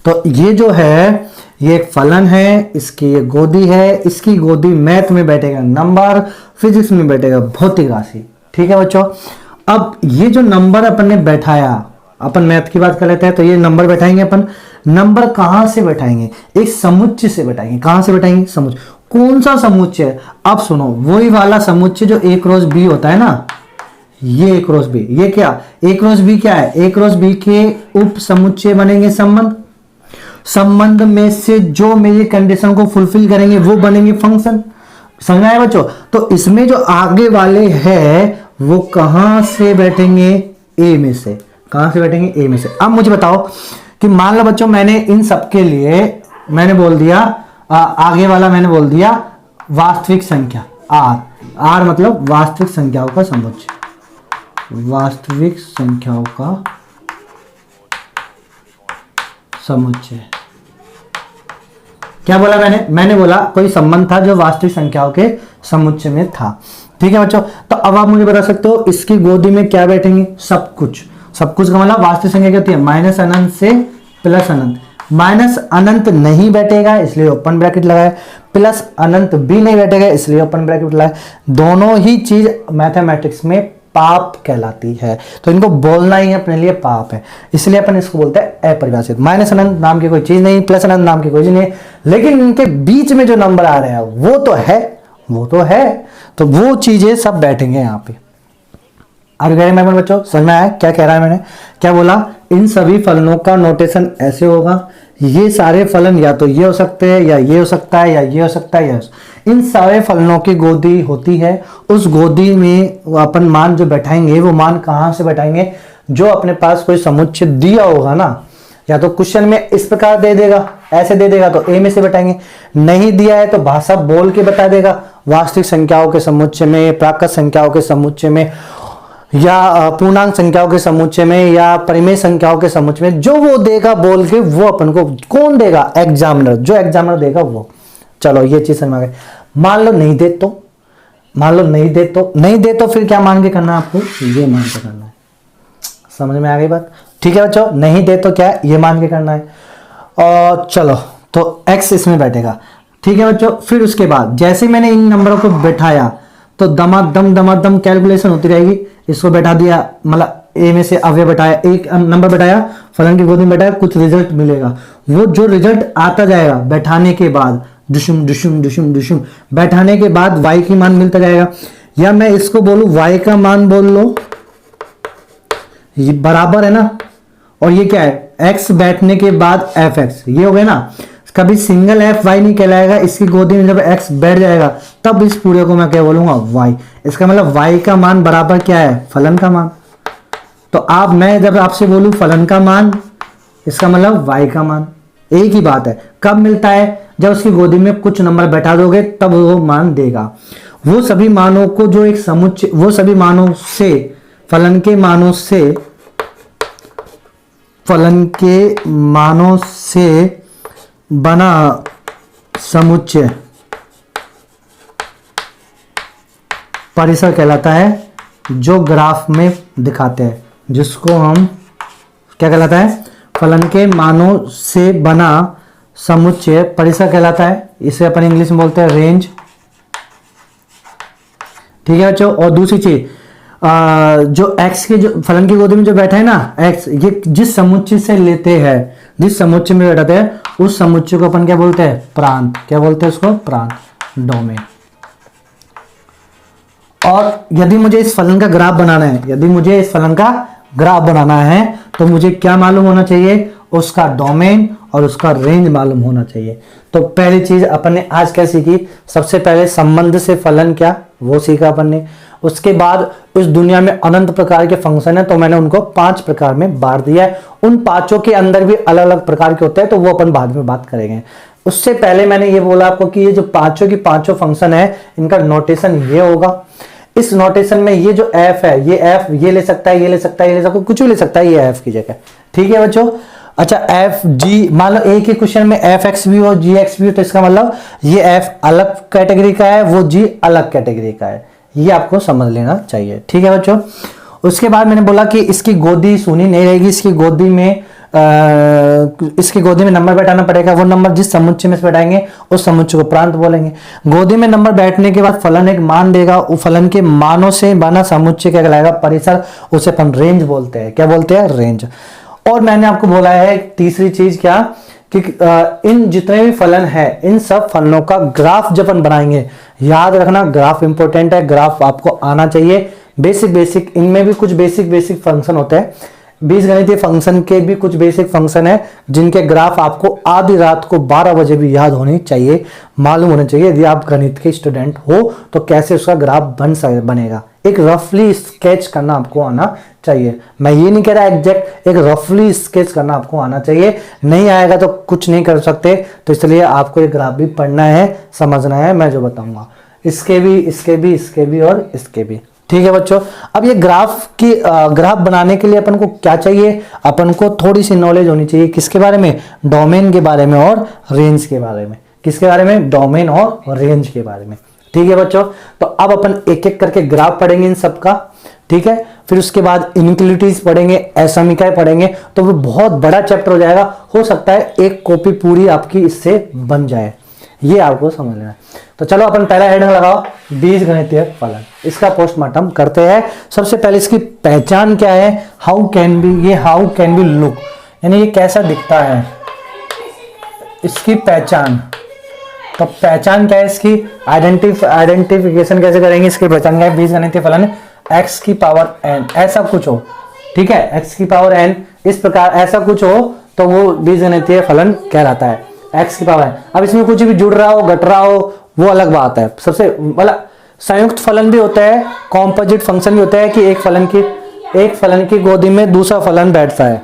तो ये जो है ये एक फलन है, इसकी ये गोदी है, इसकी गोदी मैथ में बैठेगा नंबर, फिजिक्स में बैठेगा भौतिक राशि। ठीक है बच्चों। अब ये जो नंबर अपन ने बैठाया, अपन मैथ की बात कर लेते हैं, तो ये नंबर बैठाएंगे अपन। नंबर कहां से बैठाएंगे, एक समुच्चय से बैठाएंगे। कहां से बैठाएंगे, समुच्चय। कौन सा समुच्चय, अब सुनो, वही वाला समुच्चय जो a क्रॉस b होता है ना, ये a क्रॉस b, ये क्या a क्रॉस b क्या है, a क्रॉस b के उप समुच्चय बनेंगे संबंध, संबंध में से जो मेरी कंडीशन को फुलफिल करेंगे वो बनेंगे फंक्शन। समझ आया बच्चों। तो इसमें जो आगे वाले हैं वो कहां से बैठेंगे, a में से। कहां से बैठेंगे, a में से। अब मुझे बताओ कि मान लो बच्चों मैंने इन सबके लिए मैंने बोल दिया आगे वाला मैंने बोल दिया वास्तविक संख्या r मतलब वास्तविक संख्याओं का समुच्चय, वास्तविक संख्याओं का समुच्चय। क्या बोला मैंने बोला कोई संबंध था जो वास्तविक संख्याओं के समुच्चय में था। ठीक है बच्चों। तो अब आप मुझे बता सकते हो इसकी गोदी में क्या बैठेंगे, सब कुछ। सब कुछ का मतलब वास्तविक संख्या क्या होती है, माइनस अनंत से प्लस अनंत। माइनस अनंत नहीं बैठेगा इसलिए ओपन ब्रैकेट लगाए, प्लस अनंत भी नहीं बैठेगा इसलिए ओपन ब्रैकेट लगाए। दोनों ही चीज मैथमेटिक्स में पाप कहलाती है, तो इनको बोलना ही अपने लिए पाप है, इसलिए अपन इसको बोलते हैं अपरिभाषित। माइनस अनंत नाम की कोई चीज नहीं, प्लस अनंत नाम की कोई चीज नहीं, लेकिन इनके बीच में जो नंबर आ रहे हैं वो तो है, वो तो है, तो वो चीजें सब बैठेंगे यहाँ पे। और गए मैं बच्चों, समझ में आया क्या कह रहा है मैंने, क्या बोला, इन सभी फलनों का नोटेशन ऐसे होगा, ये सारे फलन या तो ये हो सकते हैं या ये हो सकता है या ये हो सकता है, इन सारे फलनों की गोदी होती है, उस गोदी में अपन मान जो बैठाएंगे वो मान कहां से बैठाएंगे, जो अपने पास कोई समुच्चय दिया होगा ना, या तो क्वेश्चन में इस प्रकार दे देगा, ऐसे दे देगा तो ए में से बैठाएंगे, नहीं दिया है तो भाषा बोल के बता देगा, वास्तविक संख्याओं के समुच्चय में, प्राकृत संख्याओं के समुच्चय में, या पूर्णांक संख्याओं के समुच्चय में, या परिमेय संख्याओं के समुच्चय में, जो वो देगा बोल के वो अपन को कौन देगा, एग्जामिनर, जो एग्जामिनर देगा वो। चलो ये चीज समझ में आ गई। मान लो नहीं दे तो, मान लो नहीं दे तो, नहीं दे तो फिर क्या मान के करना है आपको, ये मान के करना है। समझ में आ गई बात, ठीक है बच्चों, नहीं दे तो क्या है, ये मान के करना है। और चलो तो x इसमें बैठेगा, ठीक है बच्चों। फिर उसके बाद जैसे मैंने इन नंबरों को बैठाया तो दमादम कैलकुलेशन होती रहेगी। इसको बैठा दिया, मतलब ए में से अवयव बैठाया, एक नंबर बैठाया, फलन की गोदी में बैठाया, कुछ रिजल्ट मिलेगा, वो जो रिजल्ट आता जाएगा बैठाने के बाद, दुशुम दुशुम दुशुम दुशुम बैठाने के बाद y की मान मिलता जाएगा। या मैं इसको बोलूं y का मान बोल लो, ये बराबर है ना, और ये क्या है, x बैठने के बाद fx, ये हो गया ना। कभी सिंगल एफ वाई नहीं कहलाएगा, इसकी गोदी में जब x बैठ जाएगा तब इस पूरे को मैं क्या बोलूंगा, y। इसका मतलब y का मान बराबर क्या है, फलन का मान। तो आप, मैं जब आपसे बोलूं फलन का मान, इसका मतलब y का मान, एक ही बात है। कब मिलता है, जब उसकी गोदी में कुछ नंबर बैठा दोगे तब वो मान देगा। वो सभी मानों को जो एक समुच्चय, वो सभी मानों से, फलन के मानों से, फलन के मानों से बना समुच्चय परिसर कहलाता है, जो ग्राफ में दिखाते हैं, जिसको हम क्या कहलाता है, फलन के मानों से बना समुच्चय परिसर कहलाता है। इसे अपन इंग्लिश में बोलते हैं रेंज, ठीक है बच्चों। और दूसरी चीज, जो x के, जो फलन की गोदी में जो बैठा है ना x, ये जिस समुच्चय से लेते हैं, जिस समुच्चय में बैठाते हैं, उस समुच्चय को अपन क्या बोलते हैं, प्रांत। क्या बोलते हैं उसको, प्रांत, डोमेन। और यदि मुझे इस फलन का ग्राफ बनाना है, यदि मुझे इस फलन का ग्राफ बनाना है तो मुझे क्या मालूम होना चाहिए, उसका डोमेन और उसका रेंज मालूम होना चाहिए। तो पहली चीज अपन ने आज क्या सीखी, सबसे पहले संबंध से फलन क्या, वो सीखा अपन ने। उसके बाद इस दुनिया में अनंत प्रकार के फंक्शन है, तो मैंने उनको 5 प्रकार में बांट दिया है। उन पांचों के अंदर भी अलग अलग प्रकार के होते हैं, तो वो अपन बाद में बात करेंगे। उससे पहले मैंने ये बोला आपको कि ये जो पांचों की पांचों फंक्शन है, इनका नोटेशन ये होगा। इस नोटेशन में ये जो f है, ये f ये ले सकता है, ये ले सकता है, ये ले सकता है, कुछ भी ले सकता है, ये f की जगह, ठीक है बच्चों। अच्छा, एफ जी, मान लो एक ही क्वेश्चन में एफ एक्स भी हो, जी एक्स भी हो, तो इसका मतलब ये एफ अलग कैटेगरी का है, वो जी अलग कैटेगरी का है, ये आपको समझ लेना चाहिए, ठीक है बच्चों। उसके बाद मैंने बोला कि इसकी गोदी शून्य नहीं रहेगी, इसकी गोदी में नंबर बैठाना पड़ेगा। वो नंबर जिस समुच्चय में से बैठाएंगे उस समुच्चय को प्रांत बोलेंगे। गोदी में नंबर बैठने के बाद फलन एक मान देगा, फलन के मानों से बना समुच्चय क्या कहलाएगा, परिसर, उसे अपन रेंज बोलते हैं। क्या बोलते हैं, रेंज। और मैंने आपको बोला है तीसरी चीज क्या, कि इन जितने भी फलन है, इन सब फलनों का ग्राफ जब अपन बनाएंगे, याद रखना ग्राफ इंपॉर्टेंट है, ग्राफ आपको आना चाहिए। बेसिक इनमें भी कुछ बेसिक फंक्शन होते हैं, बीजगणितीय फंक्शन के भी कुछ बेसिक फंक्शन है, जिनके ग्राफ आपको आधी रात को 12 बजे भी याद होने चाहिए, मालूम होने चाहिए। यदि आप गणित के स्टूडेंट हो तो कैसे उसका ग्राफ बनेगा, एक रफली स्केच करना आपको आना चाहिए। मैं ये नहीं कह रहा एग्जैक्ट, एक रफली स्केच करना आपको आना चाहिए। नहीं आएगा तो कुछ नहीं कर सकते, तो इसलिए आपको एक ग्राफ भी पढ़ना है, समझना है मैं जो बताऊंगा, इसके भी और इसके भी, ठीक है बच्चों। अब ये ग्राफ बनाने के लिए अपन को क्या चाहिए, अपन को थोड़ी सी नॉलेज होनी चाहिए, किसके बारे में, डोमेन के बारे में और रेंज के बारे में। किसके बारे में, डोमेन और रेंज के बारे में, ठीक है बच्चों। तो अब अपन एक एक करके ग्राफ पढ़ेंगे इन सबका, ठीक है। फिर उसके बाद इनइक्वालिटीज पढ़ेंगे, असमीकरण पढ़ेंगे, तो वो बहुत बड़ा चैप्टर हो जाएगा। हो सकता है एक कॉपी पूरी आपकी इससे बन जाए, ये आपको समझ लेना है। तो चलो अपन पहला हेडिंग लगाओ, बीजगणितीय फलन। इसका पोस्टमार्टम करते हैं। सबसे पहले इसकी पहचान क्या है, हाउ कैन बी लुक, यानी ये कैसा दिखता है, इसकी पहचान। तो पहचान क्या है इसकी, आइडेंटिफिकेशन कैसे करेंगे, इसकी पहचान क्या है, बीजगणितीय फलन x की पावर n, ऐसा कुछ हो, ठीक है, x की पावर n इस प्रकार ऐसा कुछ हो तो वो बीजगणितीय फलन कहलाता है, x की पावर n। अब इसमें कुछ भी जुड़ रहा हो, घट रहा हो, वो अलग बात है। सबसे मतलब संयुक्त फलन भी होता है, कॉम्पोजिट फंक्शन भी होता है कि एक फलन की गोदी में दूसरा फलन बैठता है।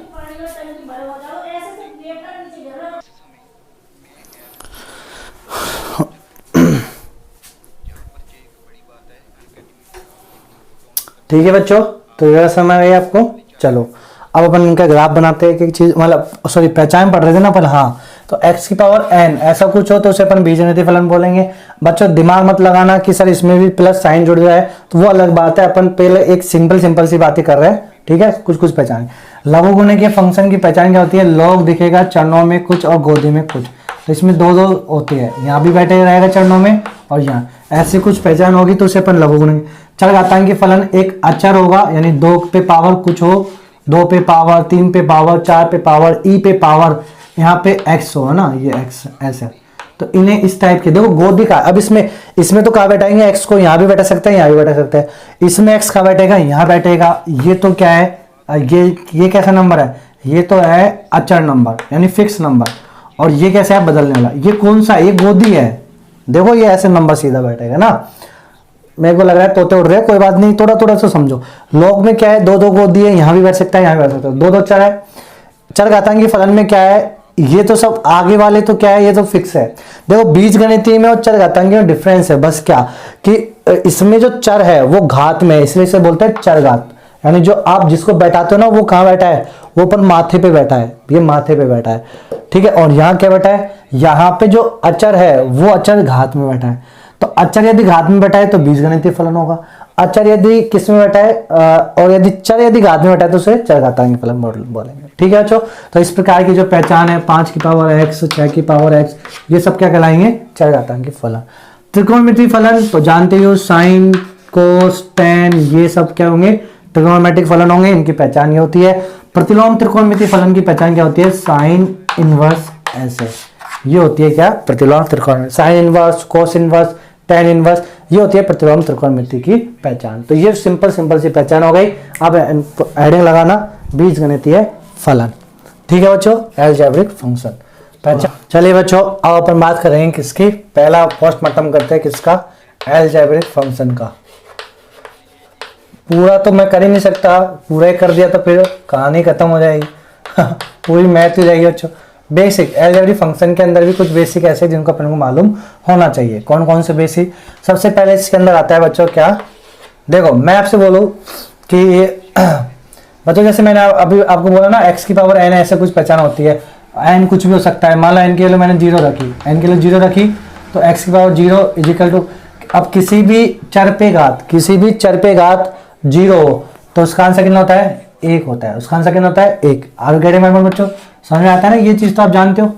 ठीक है बच्चों, तो यह समझ आई आपको। चलो अब अपन इनका ग्राफ बनाते हैं। एक चीज मतलब सॉरी पहचान पढ़ रहे थे ना अपन, हाँ, तो x की पावर n ऐसा कुछ हो तो उसे अपन बीजगणितीय फलन बोलेंगे। बच्चों दिमाग मत लगाना कि सर इसमें भी प्लस साइन जुड़ जाए, तो वो अलग बात है। अपन पहले एक सिंपल सी बातें कर रहे हैं, ठीक है। कुछ पहचान, लघु गुणे के फंक्शन की पहचान क्या होती है, लॉग दिखेगा चरणों में कुछ और गोदी में कुछ, तो इसमें दो होती है, यहाँ भी बैठे रहेगा चरणों में और यहाँ, ऐसे कुछ पहचान होगी तो उसे अपन लघु गुणे। चरघातांकी फलन एक अचर होगा, यानी 2 पे पावर कुछ हो, 2 पे पावर, 3 पे पावर, 4 पे पावर, ई पे पावर, यहाँ पे x हो ना, ये x ऐसे, तो इन्हें इस टाइप के देखो गोदी का। अब इसमें तो कहाँ बैठाएंगे x को, यहाँ भी बैठा सकते हैं, यहाँ भी बैठा सकते हैं। इसमें x कहाँ बैठेगा, यहाँ बैठेगा। ये तो क्या है, ये कैसा नंबर है, ये तो है अचर नंबर यानी फिक्स नंबर, और ये कैसा है बदलने वाला। ये कौन सा, ये गोदी है, देखो ये ऐसे नंबर सीधा बैठेगा ना। मेरे को लग रहा है तोते उड़ रहे हैं, कोई बात नहीं, थोड़ा सा समझो। लॉग में क्या है, 2 गोदी है, यहाँ भी बैठ सकता है, यहाँ भी बैठ सकता है, 2 चर है। चरघातांकी फलन में क्या है, ये तो सब आगे वाले तो क्या है, ये तो फिक्स है। देखो बीजगणितीय में और चरघातांकी में डिफरेंस है बस क्या, कि इसमें जो चर है वो घात में है, इसलिए इसे बोलते हैं चरघात। यानी जो आप जिसको बैठाते हो ना वो कहाँ बैठा है, वो पर माथे पे बैठा है, ये माथे पे बैठा है, ठीक है। और यहाँ क्या बैठा है, यहाँ पे जो अचर है वो अचर घात में बैठा है। तो अचर यदि घात में बैठा है तो बीजगणितीय फलन होगा, अचर यदि किस में बैठा है और यदि चर यदि घात में बैठा है तो उसे चरघातांकी फलन बोलेंगे, ठीक है बच्चों। तो इस प्रकार की जो पहचान है 5 की पावर x, 6 की पावर x, ये सब क्या कहलाएंगे, चरघातांकी फलन। त्रिकोणमितीय फलन तो जानते हो, साइन, कोस, टेन, ये सब क्या होंगे, त्रिकोणमितिक फलन होंगे। इनकी पहचान ये होती है। प्रतिलोम त्रिकोणमितीय फलन की पहचान क्या होती है, साइन इनवर्स ऐसे, ये होती है क्या, प्रतिलोम त्रिकोण, sine inverse, cos inverse, tan inverse, ये होती है प्रतिलोम त्रिकोणमिति की पहचान। तो ये सिंपल सी पहचान हो गई। अब हेडिंग लगाना बीजगणितीय फलन, ठीक है बच्चों, अलजेब्रिक फंक्शन पहचान। चलिए बच्चों अब अपन बात करेंगे किसकी, पहला पोस्टमार्टम करते हैं किसका, अलजेब्रिक फंक्शन का। पूरा तो मैं कर ही नहीं सकता, पूरा ही कर दिया तो फिर कहानी खत्म हो जाएगी पूरी मैथ हो जाएगी बच्चों। बेसिक अलजेब्रिक फंक्शन के अंदर भी कुछ बेसिक ऐसे जिनको अपन को मालूम होना चाहिए। कौन कौन से बेसिक, सबसे पहले इसके अंदर आता है बच्चों क्या, देखो मैं आपसे बोलूं कि बच्चों जैसे मैंने अभी आपको बोला ना x की पावर n ऐसे कुछ पहचान होती है, n कुछ भी हो सकता है। मान लो n के लिए मैंने 0 रखी, n के लिए 0 रखी, तो x की पावर 0 इजिकल टू, अब किसी भी चर पे घात 0 हो तो उसका आंसर कितना होता है, 1 होता है, उसका आंसर कितना होता है 1। आगे बच्चों समझ में आता है ना, ये चीज तो आप जानते हो,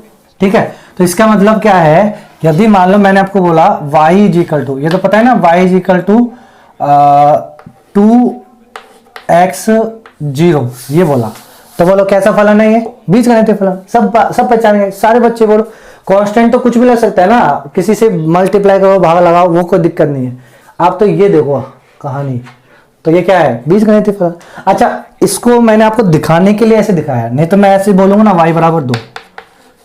ठीक है। तो इसका मतलब क्या है, यदि मान लो मैंने आपको बोला y इजिकल टू, ये तो पता है ना, y इजिकल टू 2x0, ये बोला, तो बोलो कैसा फलन है ये, बीजगणितीय फलन। सब पहचान गए सारे बच्चे। बोलो कांस्टेंट तो कुछ भी लग सकता है ना, किसी से मल्टीप्लाई करो, भाग लगाओ, वो कोई दिक्कत नहीं है। आप तो ये देखो कहानी, तो ये क्या है, बीजगणितीय फलन। अच्छा इसको मैंने आपको दिखाने के लिए ऐसे दिखाया, नहीं तो मैं ऐसे बोलूंगा ना y बराबर 2,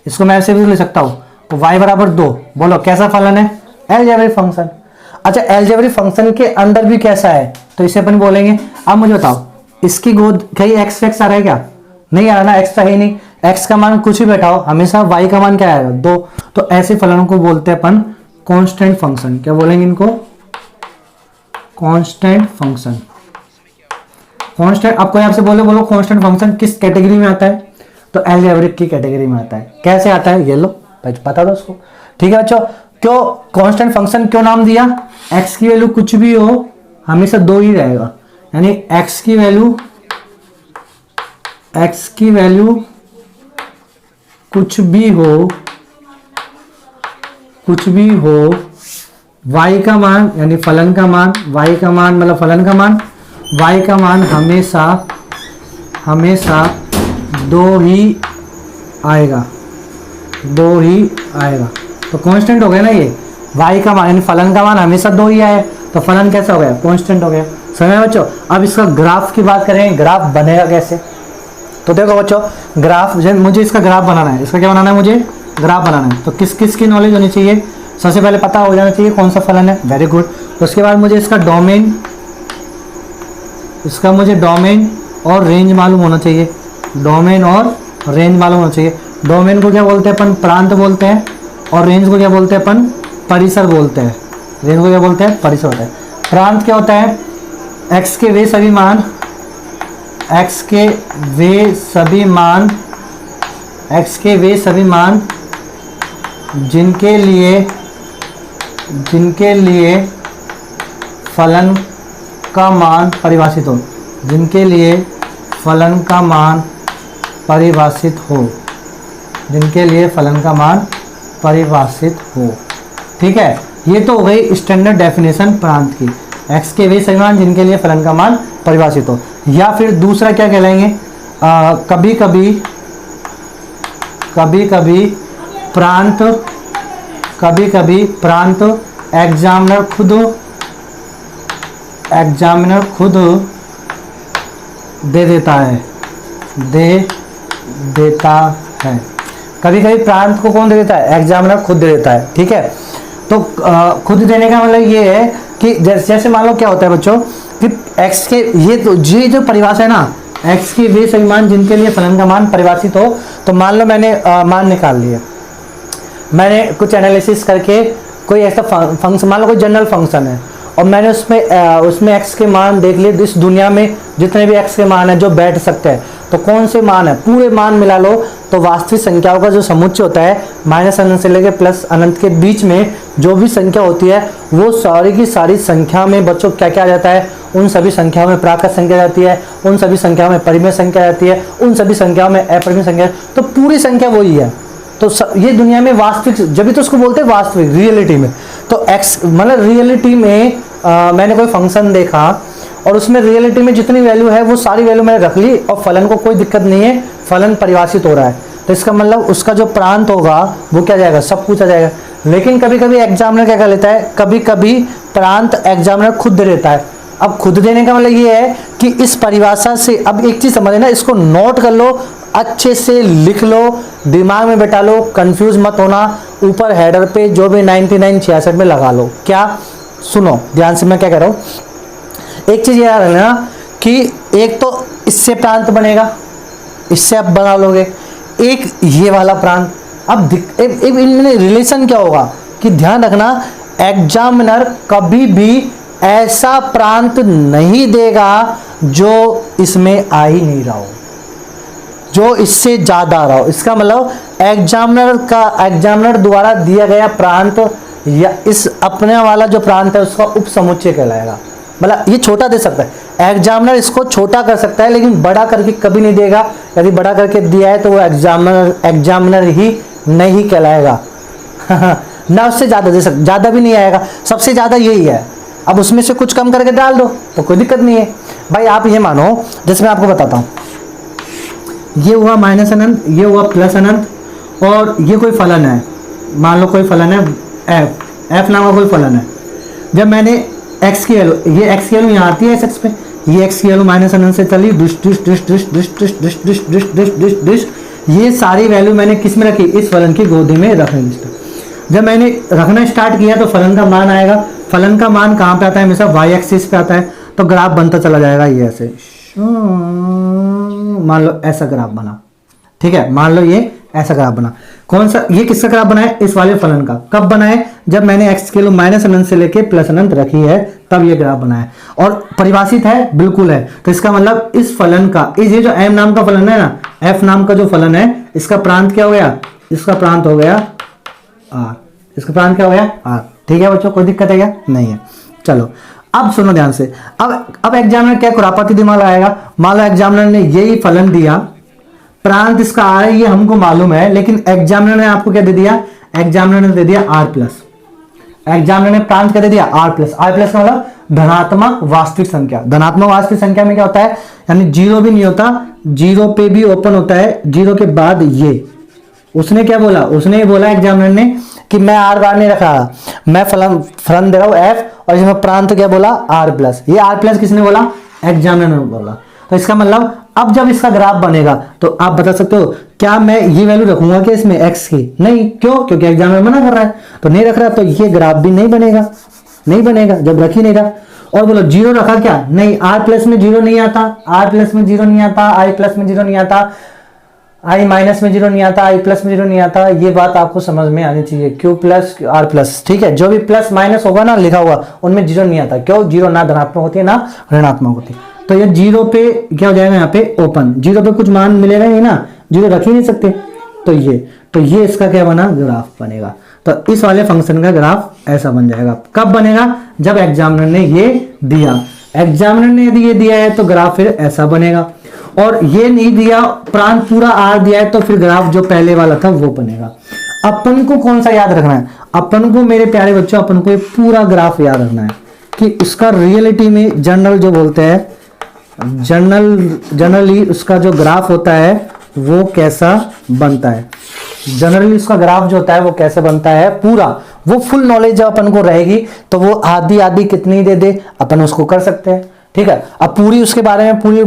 इसको मैं ऐसे भी ले सकता हूं, तो y बराबर 2, बोलो कैसा फलन है, अलजेब्रिक फंक्शन। अच्छा अलजेब्रिक फंक्शन के अंदर भी कैसा है, तो इसे अपन बोलेंगे। अब मुझे बताओ इसकी गोद कहीं x आ रहा है क्या, नहीं आ रहा ना, x तो है ही नहीं, x का मान कुछ भी बैठाओ हमेशा y का मान क्या आएगा 2। तो ऐसे फलनों को बोलते हैं अपन कांस्टेंट फंक्शन। क्या बोलेंगे इनको, कांस्टेंट फंक्शन। कांस्टेंट, आपको आपसे बोलो कांस्टेंट फंक्शन किस कैटेगरी में आता है, तो अलजेब्रिक की कैटेगरी में आता है। कैसे आता है ये लो पता दो उसको, ठीक है बच्चों। क्यों कांस्टेंट फंक्शन क्यों नाम दिया, x की वैल्यू कुछ भी हो हमेशा 2 ही रहेगा, यानी x की वैल्यू कुछ भी हो y का मान यानी फलन का मान, y का मान मतलब फलन का मान, y का मान हमेशा 2 ही आएगा। तो कांस्टेंट हो गया ना ये, y का मान यानी फलन का मान हमेशा 2 ही आए, तो फलन कैसा हो गया, कांस्टेंट हो गया। समझ में बच्चों। अब इसका ग्राफ की बात करें, ग्राफ बनेगा कैसे। तो देखो बच्चों, ग्राफ मुझे इसका ग्राफ बनाना है, इसका क्या बनाना है, मुझे ग्राफ बनाना है। तो किस किस की नॉलेज होनी चाहिए, सबसे पहले पता हो जाना चाहिए कौन सा फलन है, वेरी गुड। तो उसके बाद मुझे इसका डोमेन और रेंज मालूम होना चाहिए, डोमेन को क्या बोलते हैं अपन, प्रांत बोलते हैं, और रेंज को क्या बोलते हैं अपन, परिसर बोलते हैं। परिसर होता है। प्रांत क्या होता है, x के वे सभी मान जिनके लिए फलन का मान परिभाषित हो, ठीक है। ये तो हो गई स्टैंडर्ड डेफिनेशन प्रांत की, x के वे सभी मान जिनके लिए फलन का मान परिभाषित हो। या फिर दूसरा क्या कहलाएंगे, कभी कभी प्रांत एग्जामिनर खुद दे देता है। कभी कभी प्रांत को कौन दे देता है, एग्जामिनर खुद दे देता है, ठीक है। तो खुद देने का मतलब ये है कि जैसे मान लो क्या होता है बच्चों कि x के ये जो परिभाषा है ना, x के वे सभी मान जिनके लिए फलन का मान परिभाषित हो। तो मान लो मैंने मान निकाल लिए, मैंने कुछ एनालिसिस करके कोई ऐसा फंक्शन, मान लो कोई जनरल फंक्शन है, और मैंने उसमें x के मान देख लिए। इस दुनिया में जितने भी x के मान है जो बैठ सकते हैं, तो कौन से मान है, पूरे मान मिला लो तो वास्तविक संख्याओं का जो समुच्चय होता है माइनस अनंत से लेकर प्लस अनंत के बीच में जो भी संख्या होती है, वो सारी की सारी संख्या में बच्चों क्या क्या आ जाता है, उन सभी संख्याओं में प्राकृत संख्या जाती है, उन सभी संख्याओं में परिमेय संख्या जाती है, उन सभी संख्याओं में अपरिमेय संख्या, तो पूरी संख्या वही है। तो ये दुनिया में वास्तविक, जब भी तो उसको बोलते हैं वास्तविक, रियलिटी में। तो x मतलब रियलिटी में मैंने कोई फंक्शन देखा और उसमें रियलिटी में जितनी वैल्यू है वो सारी वैल्यू मैंने रख ली और फलन को कोई दिक्कत नहीं है, फलन परिभाषित हो रहा है। तो इसका मतलब उसका जो प्रांत होगा वो क्या जाएगा, सब कुछ आ जाएगा। लेकिन कभी कभी एग्जामिनर क्या कर लेता है, कभी कभी प्रांत एग्जामिनर खुद दे देता है। अब खुद देने का मतलब ये है कि इस परिभाषा से, अब एक चीज समझ लेना, इसको नोट कर लो, अच्छे से लिख लो, दिमाग में बैठा लो, कंफ्यूज मत होना। ऊपर हेडर पे जो भी 9966 में लगा लो। क्या, सुनो ध्यान से मैं क्या कह रहा हूँ। एक चीज याद रखना कि एक तो इससे प्रांत बनेगा, इससे आप बना लोगे, एक ये वाला प्रांत। अब एक इनमें रिलेशन क्या होगा कि ध्यान रखना, एग्जामिनर कभी भी ऐसा प्रांत नहीं देगा जो इसमें आ ही नहीं रहा हो, जो इससे ज्यादा आ रहा हो। इसका मतलब एग्जामिनर द्वारा दिया गया प्रांत या इस अपने वाला जो प्रांत है उसका उप समुच्चय कहलाएगा। मतलब ये छोटा दे सकता है, एग्जामिनर इसको छोटा कर सकता है लेकिन बड़ा करके कभी नहीं देगा। यदि बड़ा करके दिया है तो वो एग्जामिनर ही नहीं कहलाएगा ना उससे ज्यादा दे सकता, ज्यादा भी नहीं आएगा, सबसे ज्यादा यही है। अब उसमें से कुछ कम करके डाल दो तो कोई दिक्कत नहीं है भाई। आप ये मानो, जैसे मैं आपको बताता हूँ, ये हुआ माइनस अनंत, ये हुआ प्लस अनंत, और ये कोई फलन है, मान लो कोई फलन है एफ नाम का कोई फलन है। जब मैंने x की वैल्यू, ये x की वैल्यू यहाँ आती है x पे, ये x की वैल्यू माइनस अनंत से चली dish dish dish dish dish dish dish dish dish dish dish dish, ये सारी वैल्यू मैंने किस में रखी, इस फलन की गोदी में रखनी। जब मैंने रखना स्टार्ट किया तो फलन का मान आएगा। फलन का मान कहाँ पे आता है, हमेशा y एक्सिस पे आता है। तो ग्राफ बनता चला जाएगा ये ऐसे, मान लो ऐसा ग्राफ बना, ठीक है, मान लो ये ऐसा ग्राफ बना। कौन सा, ये किसका ग्राफ बना है, इस वाले फलन का। कब बना है, जब मैंने x के लिए माइनस अनंत से लेके प्लस अनंत रखी है तब ये ग्राफ बना है। और परिभाषित है, बिल्कुल है। तो इसका मतलब इस फलन का, ये जो m नाम का फलन है ना, f नाम का जो फलन है, इसका प्रांत क्या हो गया, इसका प्रांत हो गया r, इसका प्रांत क्या हो गया r। ठीक है बच्चों, कोई दिक्कत है क्या, नहीं है। चलो अब सुनो ध्यान से, अब एग्जामिनर क्या खुरापाती दिमाग लगाएगा, मान लो एग्जामिनर ने यही फलन दिया, प्रांत इसका आर है ये हमको मालूम है, लेकिन एग्जामिनर ने आपको क्या दे दिया, एग्जामिनर ने दे दिया आर प्लस, एग्जामिनर ने प्रांत क्या दे दिया आर प्लस, आर प्लस का मतलब धनात्मक वास्तविक संख्या। धनात्मक वास्तविक संख्या में क्या होता है, यानी जीरो भी नहीं होता, जीरो पे भी ओपन होता है, जीरो के बाद ये, उसने क्या बोला, उसने ये बोला एग्जामिनर ने कि मैं आर बार नहीं रखा, मैं फलन दे रहा हूं एफ, और इसमें प्रांत क्या बोला आर प्लस, ये आर प्लस किसने बोला, एग्जामिनर ने बोला। तो इसका मतलब अब जब इसका ग्राफ बनेगा तो आप बता सकते हो क्या मैं ये वैल्यू रखूंगा कि इसमें एक्स की, नहीं, क्यों, क्योंकि एग्जामिनर मना कर रहा है, तो नहीं रख रहा, तो ये ग्राफ भी नहीं बनेगा, नहीं बनेगा जब रख ही नहीं रहा। और बोलो जीरो रखा क्या, नहीं, आर प्लस में जीरो नहीं आता, आर प्लस में जीरो नहीं आता, आई प्लस में जीरो नहीं आता, आई माइनस में जीरो नहीं आता, आई प्लस में जीरो नहीं आता, ये बात आपको समझ में आनी चाहिए, क्यू प्लस आर प्लस, ठीक है, जो भी प्लस माइनस होगा ना लिखा हुआ उनमें जीरो नहीं आता, क्यों, जीरो ना धनात्मक होती है ना ऋणात्मक होती है। तो ये जीरो पे क्या हो जाएगा, यहाँ पे ओपन, जीरो पे कुछ मान मिलेगा नहीं ना, जीरो रख ही नहीं सकते, तो ये इसका क्या बना, ग्राफ बनेगा। तो इस वाले फंक्शन का ग्राफ ऐसा बन जाएगा। कब बनेगा, जब एग्जामिनर ने ये दिया, एग्जामिनर ने यदि ये दिया है तो ग्राफ फिर ऐसा बनेगा, और ये नहीं दिया, प्रांत पूरा आर दिया है, तो फिर ग्राफ जो पहले वाला था वो बनेगा। अपन को कौन सा याद रखना है, अपन को मेरे प्यारे बच्चों, अपन को ये पूरा ग्राफ याद रखना है कि उसका रियलिटी में जनरल जो बोलते हैं, जनरली उसका जो ग्राफ होता है वो कैसा बनता है, जनरली उसका ग्राफ जो होता है वो कैसे बनता है, पूरा वो फुल नॉलेज जब अपन को रहेगी तो वो आधी आधी कितनी दे दे अपन उसको कर सकते हैं, ठीक है। अब पूरी उसके बारे में पूरी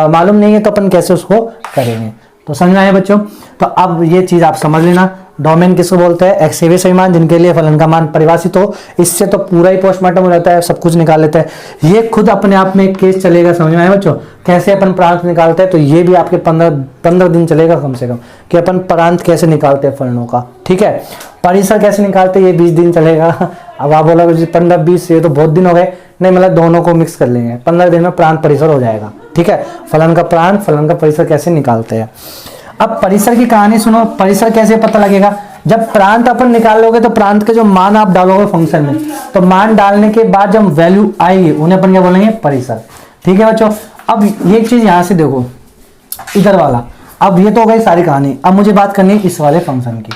मालूम नहीं है तो अपन कैसे उसको करेंगे, तो समझ में आया बच्चों। तो अब ये चीज आप समझ लेना, डोमेन किसको बोलते हैं, एक्स सही मान जिनके लिए फलन का मान परिभाषित हो, इससे तो पूरा ही पोस्टमार्टम हो जाता है, सब कुछ निकाल लेता है। ये खुद अपने आप में एक केस चलेगा, समझ में आया बच्चों, कैसे अपन प्रांत निकालते हैं, तो ये भी आपके 15 दिन चलेगा कम से कम, कि अपन प्रांत कैसे निकालते हैं फलनों का, ठीक है। परिसर कैसे निकालते हैं ये 20 दिन चलेगा। अब आप बोला 15-20 ये तो बहुत दिन हो गए, नहीं मतलब दोनों को मिक्स कर लेंगे, 15 दिन में प्रांत परिसर हो जाएगा, ठीक है। फलन का प्रांत फलन का परिसर कैसे निकालते हैं। अब परिसर की कहानी सुनो, परिसर कैसे पता लगेगा, जब प्रांत अपन निकाल लोगे तो प्रांत के जो मान आप डालोगे फंक्शन में, तो मान डालने के बाद जब वैल्यू आएगी उन्हें अपन क्या बोलेंगे, परिसर, ठीक है बच्चों। अब ये चीज यहां से देखो, इधर वाला, अब ये तो हो गई सारी कहानी। अब मुझे बात करनी है इस वाले फंक्शन की,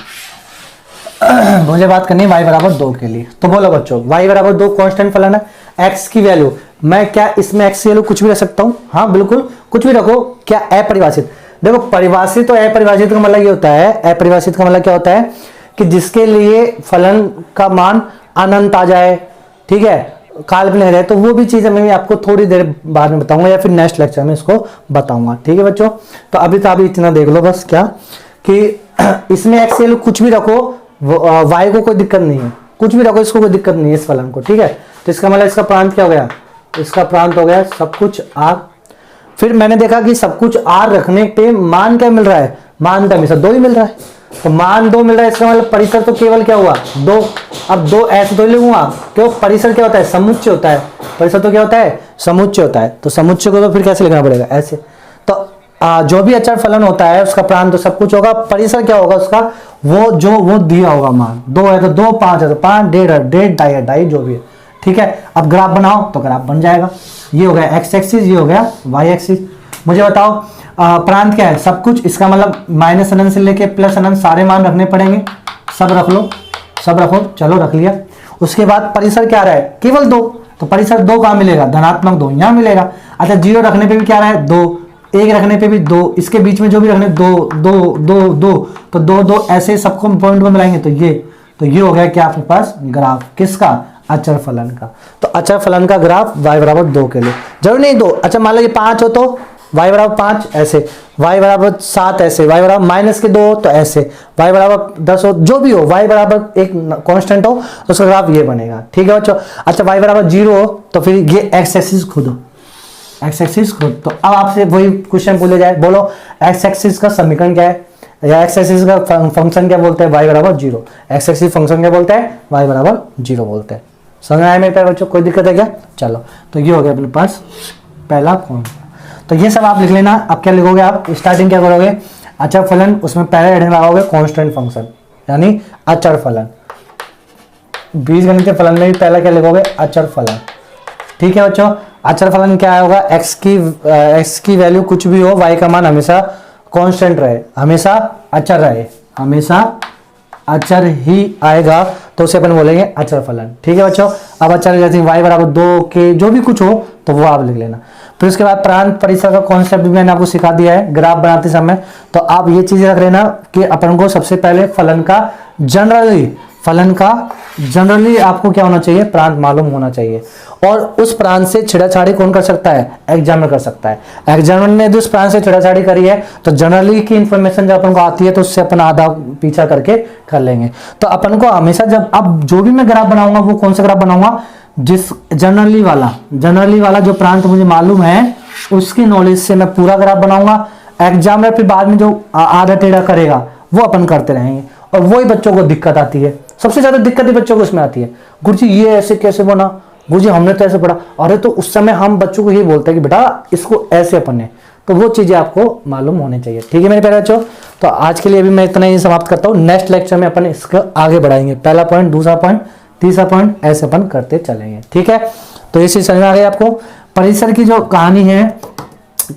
मुझे बात करनी है y बराबर 2 के लिए। तो बोलो बच्चों y बराबर 2 कांस्टेंट फलन है, x की वैल्यू मैं क्या इसमें x की वैल्यू कुछ भी रख सकता हूं, हाँ बिल्कुल कुछ भी रखो, क्या अपरिभाषित। देखो परिभाषित और अपरिभाषित का मतलब ये होता है, अपरिभाषित का मतलब क्या होता है कि जिसके लिए फलन का मान अनंत आ जाए, ठीक है, काल्पनिक रहे, तो वो भी चीज मैं आपको थोड़ी देर बाद में बताऊंगा या फिर नेक्स्ट लेक्चर में इसको बताऊंगा, ठीक है बच्चों। तो अभी इतना देख लो बस, क्या कि इसमें x की वैल्यू कुछ भी रखो, y को कोई दिक्कत नहीं है, कुछ भी रखो इसको कोई दिक्कत नहीं है इस फलन को, ठीक है। तो इसका मतलब इसका प्रांत क्या हो गया, इसका प्रांत हो गया सब कुछ r। फिर मैंने देखा कि सब कुछ r रखने पे मान क्या मिल रहा है, मान तो हमेशा 2 ही मिल रहा है, तो मान 2 मिल रहा है, इसका मतलब परिसर तो केवल क्या हुआ 2। अब 2 ऐसे तो लिखूंगा क्यों, परिसर क्या होता है, समुच्चय होता है, परिसर तो क्या होता है, समुच्चय होता है, तो समुच्चय को तो फिर कैसे लिखना पड़ेगा, ऐसे। तो जो भी अचर फलन होता है उसका प्रांत तो सब कुछ होगा, परिसर क्या होगा उसका, वो दिया होगा मान, 2 है तो 2, 5 है तो 5, 1.5 है 1.5, 2.5 है 2.5, जो भी है, ठीक है। अब ग्राफ बनाओ तो ग्राफ बन जाएगा, ये हो गया x एक्सिस, ये हो गया y एक्सिस। मुझे बताओ प्रांत क्या है, सब कुछ, इसका मतलब माइनस अनंत से लेके प्लस अनंत सारे मान रखने पड़ेंगे, सब रख लो, सब रखो, चलो रख लिया। उसके बाद परिसर क्या रहा है, केवल 2, तो परिसर 2 कहां मिलेगा, धनात्मक 2 यहां मिलेगा। अच्छा 0 रखने पे भी क्या रहा है 2, 1 रखने पे भी 2, इसके बीच में जो भी रखने 2 2 2 2, तो 2 2 ऐसे सबको पॉइंट में मिलाएंगे, तो ये हो गया क्या आपके पास ग्राफ किसका, अचर फलन का। तो अचर फलन का ग्राफ y बराबर 2 के लिए, जरूर नहीं 2, अच्छा मान लो ये 5 हो तो y बराबर 5 ऐसे, y बराबर 7 ऐसे, y बराबर -2 तो ऐसे, y बराबर 10 हो, जो भी हो y बराबर एक कांस्टेंट हो तो उसका ग्राफ ये बनेगा, ठीक है बच्चों। अच्छा y बराबर 0 हो तो फिर ये x एक्सिस खुद हो, x एक्सिस खुद। तो अब आपसे वही क्वेश्चन पूछा जाए, बोलो x एक्सिस का समीकरण क्या है, या x एक्सिस का फंक्शन क्या बोलते हैं, y बराबर 0। x एक्सिस फंक्शन क्या बोलते हैं, y बराबर 0 बोलते हैं। समझ आया मेरे प्यारे बच्चों, कोई दिक्कत है क्या, चलो तो ये हो गया अपने पास पहला फॉर्म। तो ये सब आप लिख लेना। अब क्या लिखोगे आप, स्टार्टिंग क्या करोगे, अचर फलन, उसमें पहले हेडिंग लगाओगे कांस्टेंट फंक्शन यानी अचर फलन। बीजगणितीय फलन में भी पहला क्या लिखोगे, अचर फलन, ठीक है बच्चों, अचर फलन क्या होगा, x की वैल्यू कुछ भी हो, y का मान हमेशा कांस्टेंट रहे, हमेशा अचर रहे, हमेशा अचर ही आएगा, तो उसे अपन बोलेंगे अचर फलन। ठीक है बच्चों, अब अचर जैसे y बराबर 2 के जो भी कुछ हो तो वो आप लिख लेना। फिर उसके बाद प्रांत परिसर का कॉन्सेप्ट भी मैंने आपको सिखा दिया है ग्राफ बनाते समय, तो आप ये चीजें रख लेना कि अपन को सबसे पहले फलन का जनरली आपको क्या होना चाहिए, प्रांत मालूम होना चाहिए, और उस प्रांत से छेड़ाछाड़ी कौन कर सकता है, एग्जामिनर कर सकता है। एग्जामिनर ने जो उस प्रांत से छेड़ाछाड़ी करी है तो जनरली की इंफॉर्मेशन जब अपन को आती है तो उससे अपन आधा पीछा करके कर लेंगे। तो अपन को हमेशा जब अब जो भी मैं ग्राफ बनाऊंगा वो कौन सा ग्राफ बनाऊंगा, जिस जनरली वाला जो प्रांत मुझे मालूम है उसकी नॉलेज से मैं पूरा ग्राफ बनाऊंगा। एग्जामिनर फिर बाद में जो आधा टेढ़ा करेगा वो अपन करते रहेंगे, और वही बच्चों को दिक्कत आती है, सबसे ज्यादा दिक्कत ही बच्चों को उसमें आती है, गुरुजी ये ऐसे कैसे बना, गुरुजी हमने तो ऐसे पढ़ा, अरे तो उस समय हम बच्चों को ये बोलते हैं कि बेटा इसको ऐसे अपन ने, तो वो चीजें आपको मालूम होनी चाहिए। ठीक है मेरे प्यारे बच्चों, तो आज के लिए अभी मैं इतना ही समाप्त करता हूँ। नेक्स्ट लेक्चर में अपन इसको आगे बढ़ाएंगे, पहला पॉइंट, दूसरा पॉइंट, तीसरा पॉइंट, ऐसे अपन करते चलेंगे। ठीक है, तो ये चीज समझ में आ गई आपको। परिसर की जो कहानी है,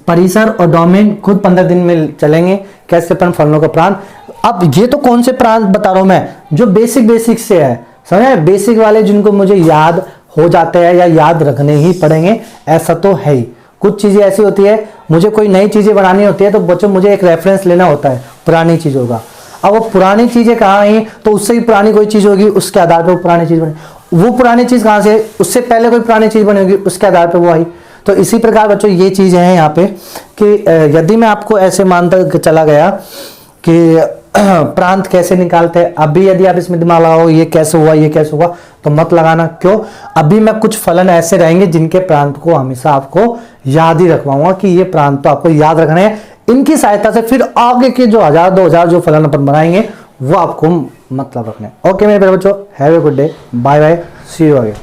परिसर और डोमेन खुद 15 दिन में चलेंगे, कैसे अपन फलनों का प्रांत। अब ये तो कौन से प्रांत बता रहा हूं मैं, जो बेसिक से है, समझे, बेसिक वाले जिनको मुझे याद हो जाते हैं या याद रखने ही पड़ेंगे, ऐसा तो है ही। कुछ चीजें ऐसी होती है, मुझे कोई नई चीजें बनानी होती है तो बच्चों मुझे एक रेफरेंस लेना होता है पुरानी चीजों का। अब वो पुरानी चीजें कहाँ हैं, तो उससे ही पुरानी कोई चीज होगी, उसके आधार पर वो पुरानी चीज बनी। वो पुरानी चीज कहाँ से, उससे पहले कोई पुरानी चीज बनी होगी, उसके आधार पर वो आई। तो इसी प्रकार बच्चों ये चीजें हैं यहाँ पे कि यदि मैं आपको ऐसे मानता चला गया कि प्रांत कैसे निकालते हैं, अभी यदि आप इसमें दिमाग लगाओ ये कैसे हुआ ये कैसे हुआ, तो मत लगाना। क्यों, अभी मैं कुछ फलन ऐसे रहेंगे जिनके प्रांत को हमेशा आपको याद ही रखवाऊंगा कि ये प्रांत तो आपको याद रखना है। इनकी सहायता से फिर आगे के जो 1000-2000 जो फलन अपन बनाएंगे वो आपको मतलब रखना है। ओके मेरे प्यारे बच्चों, have a good day, bye bye, see you again.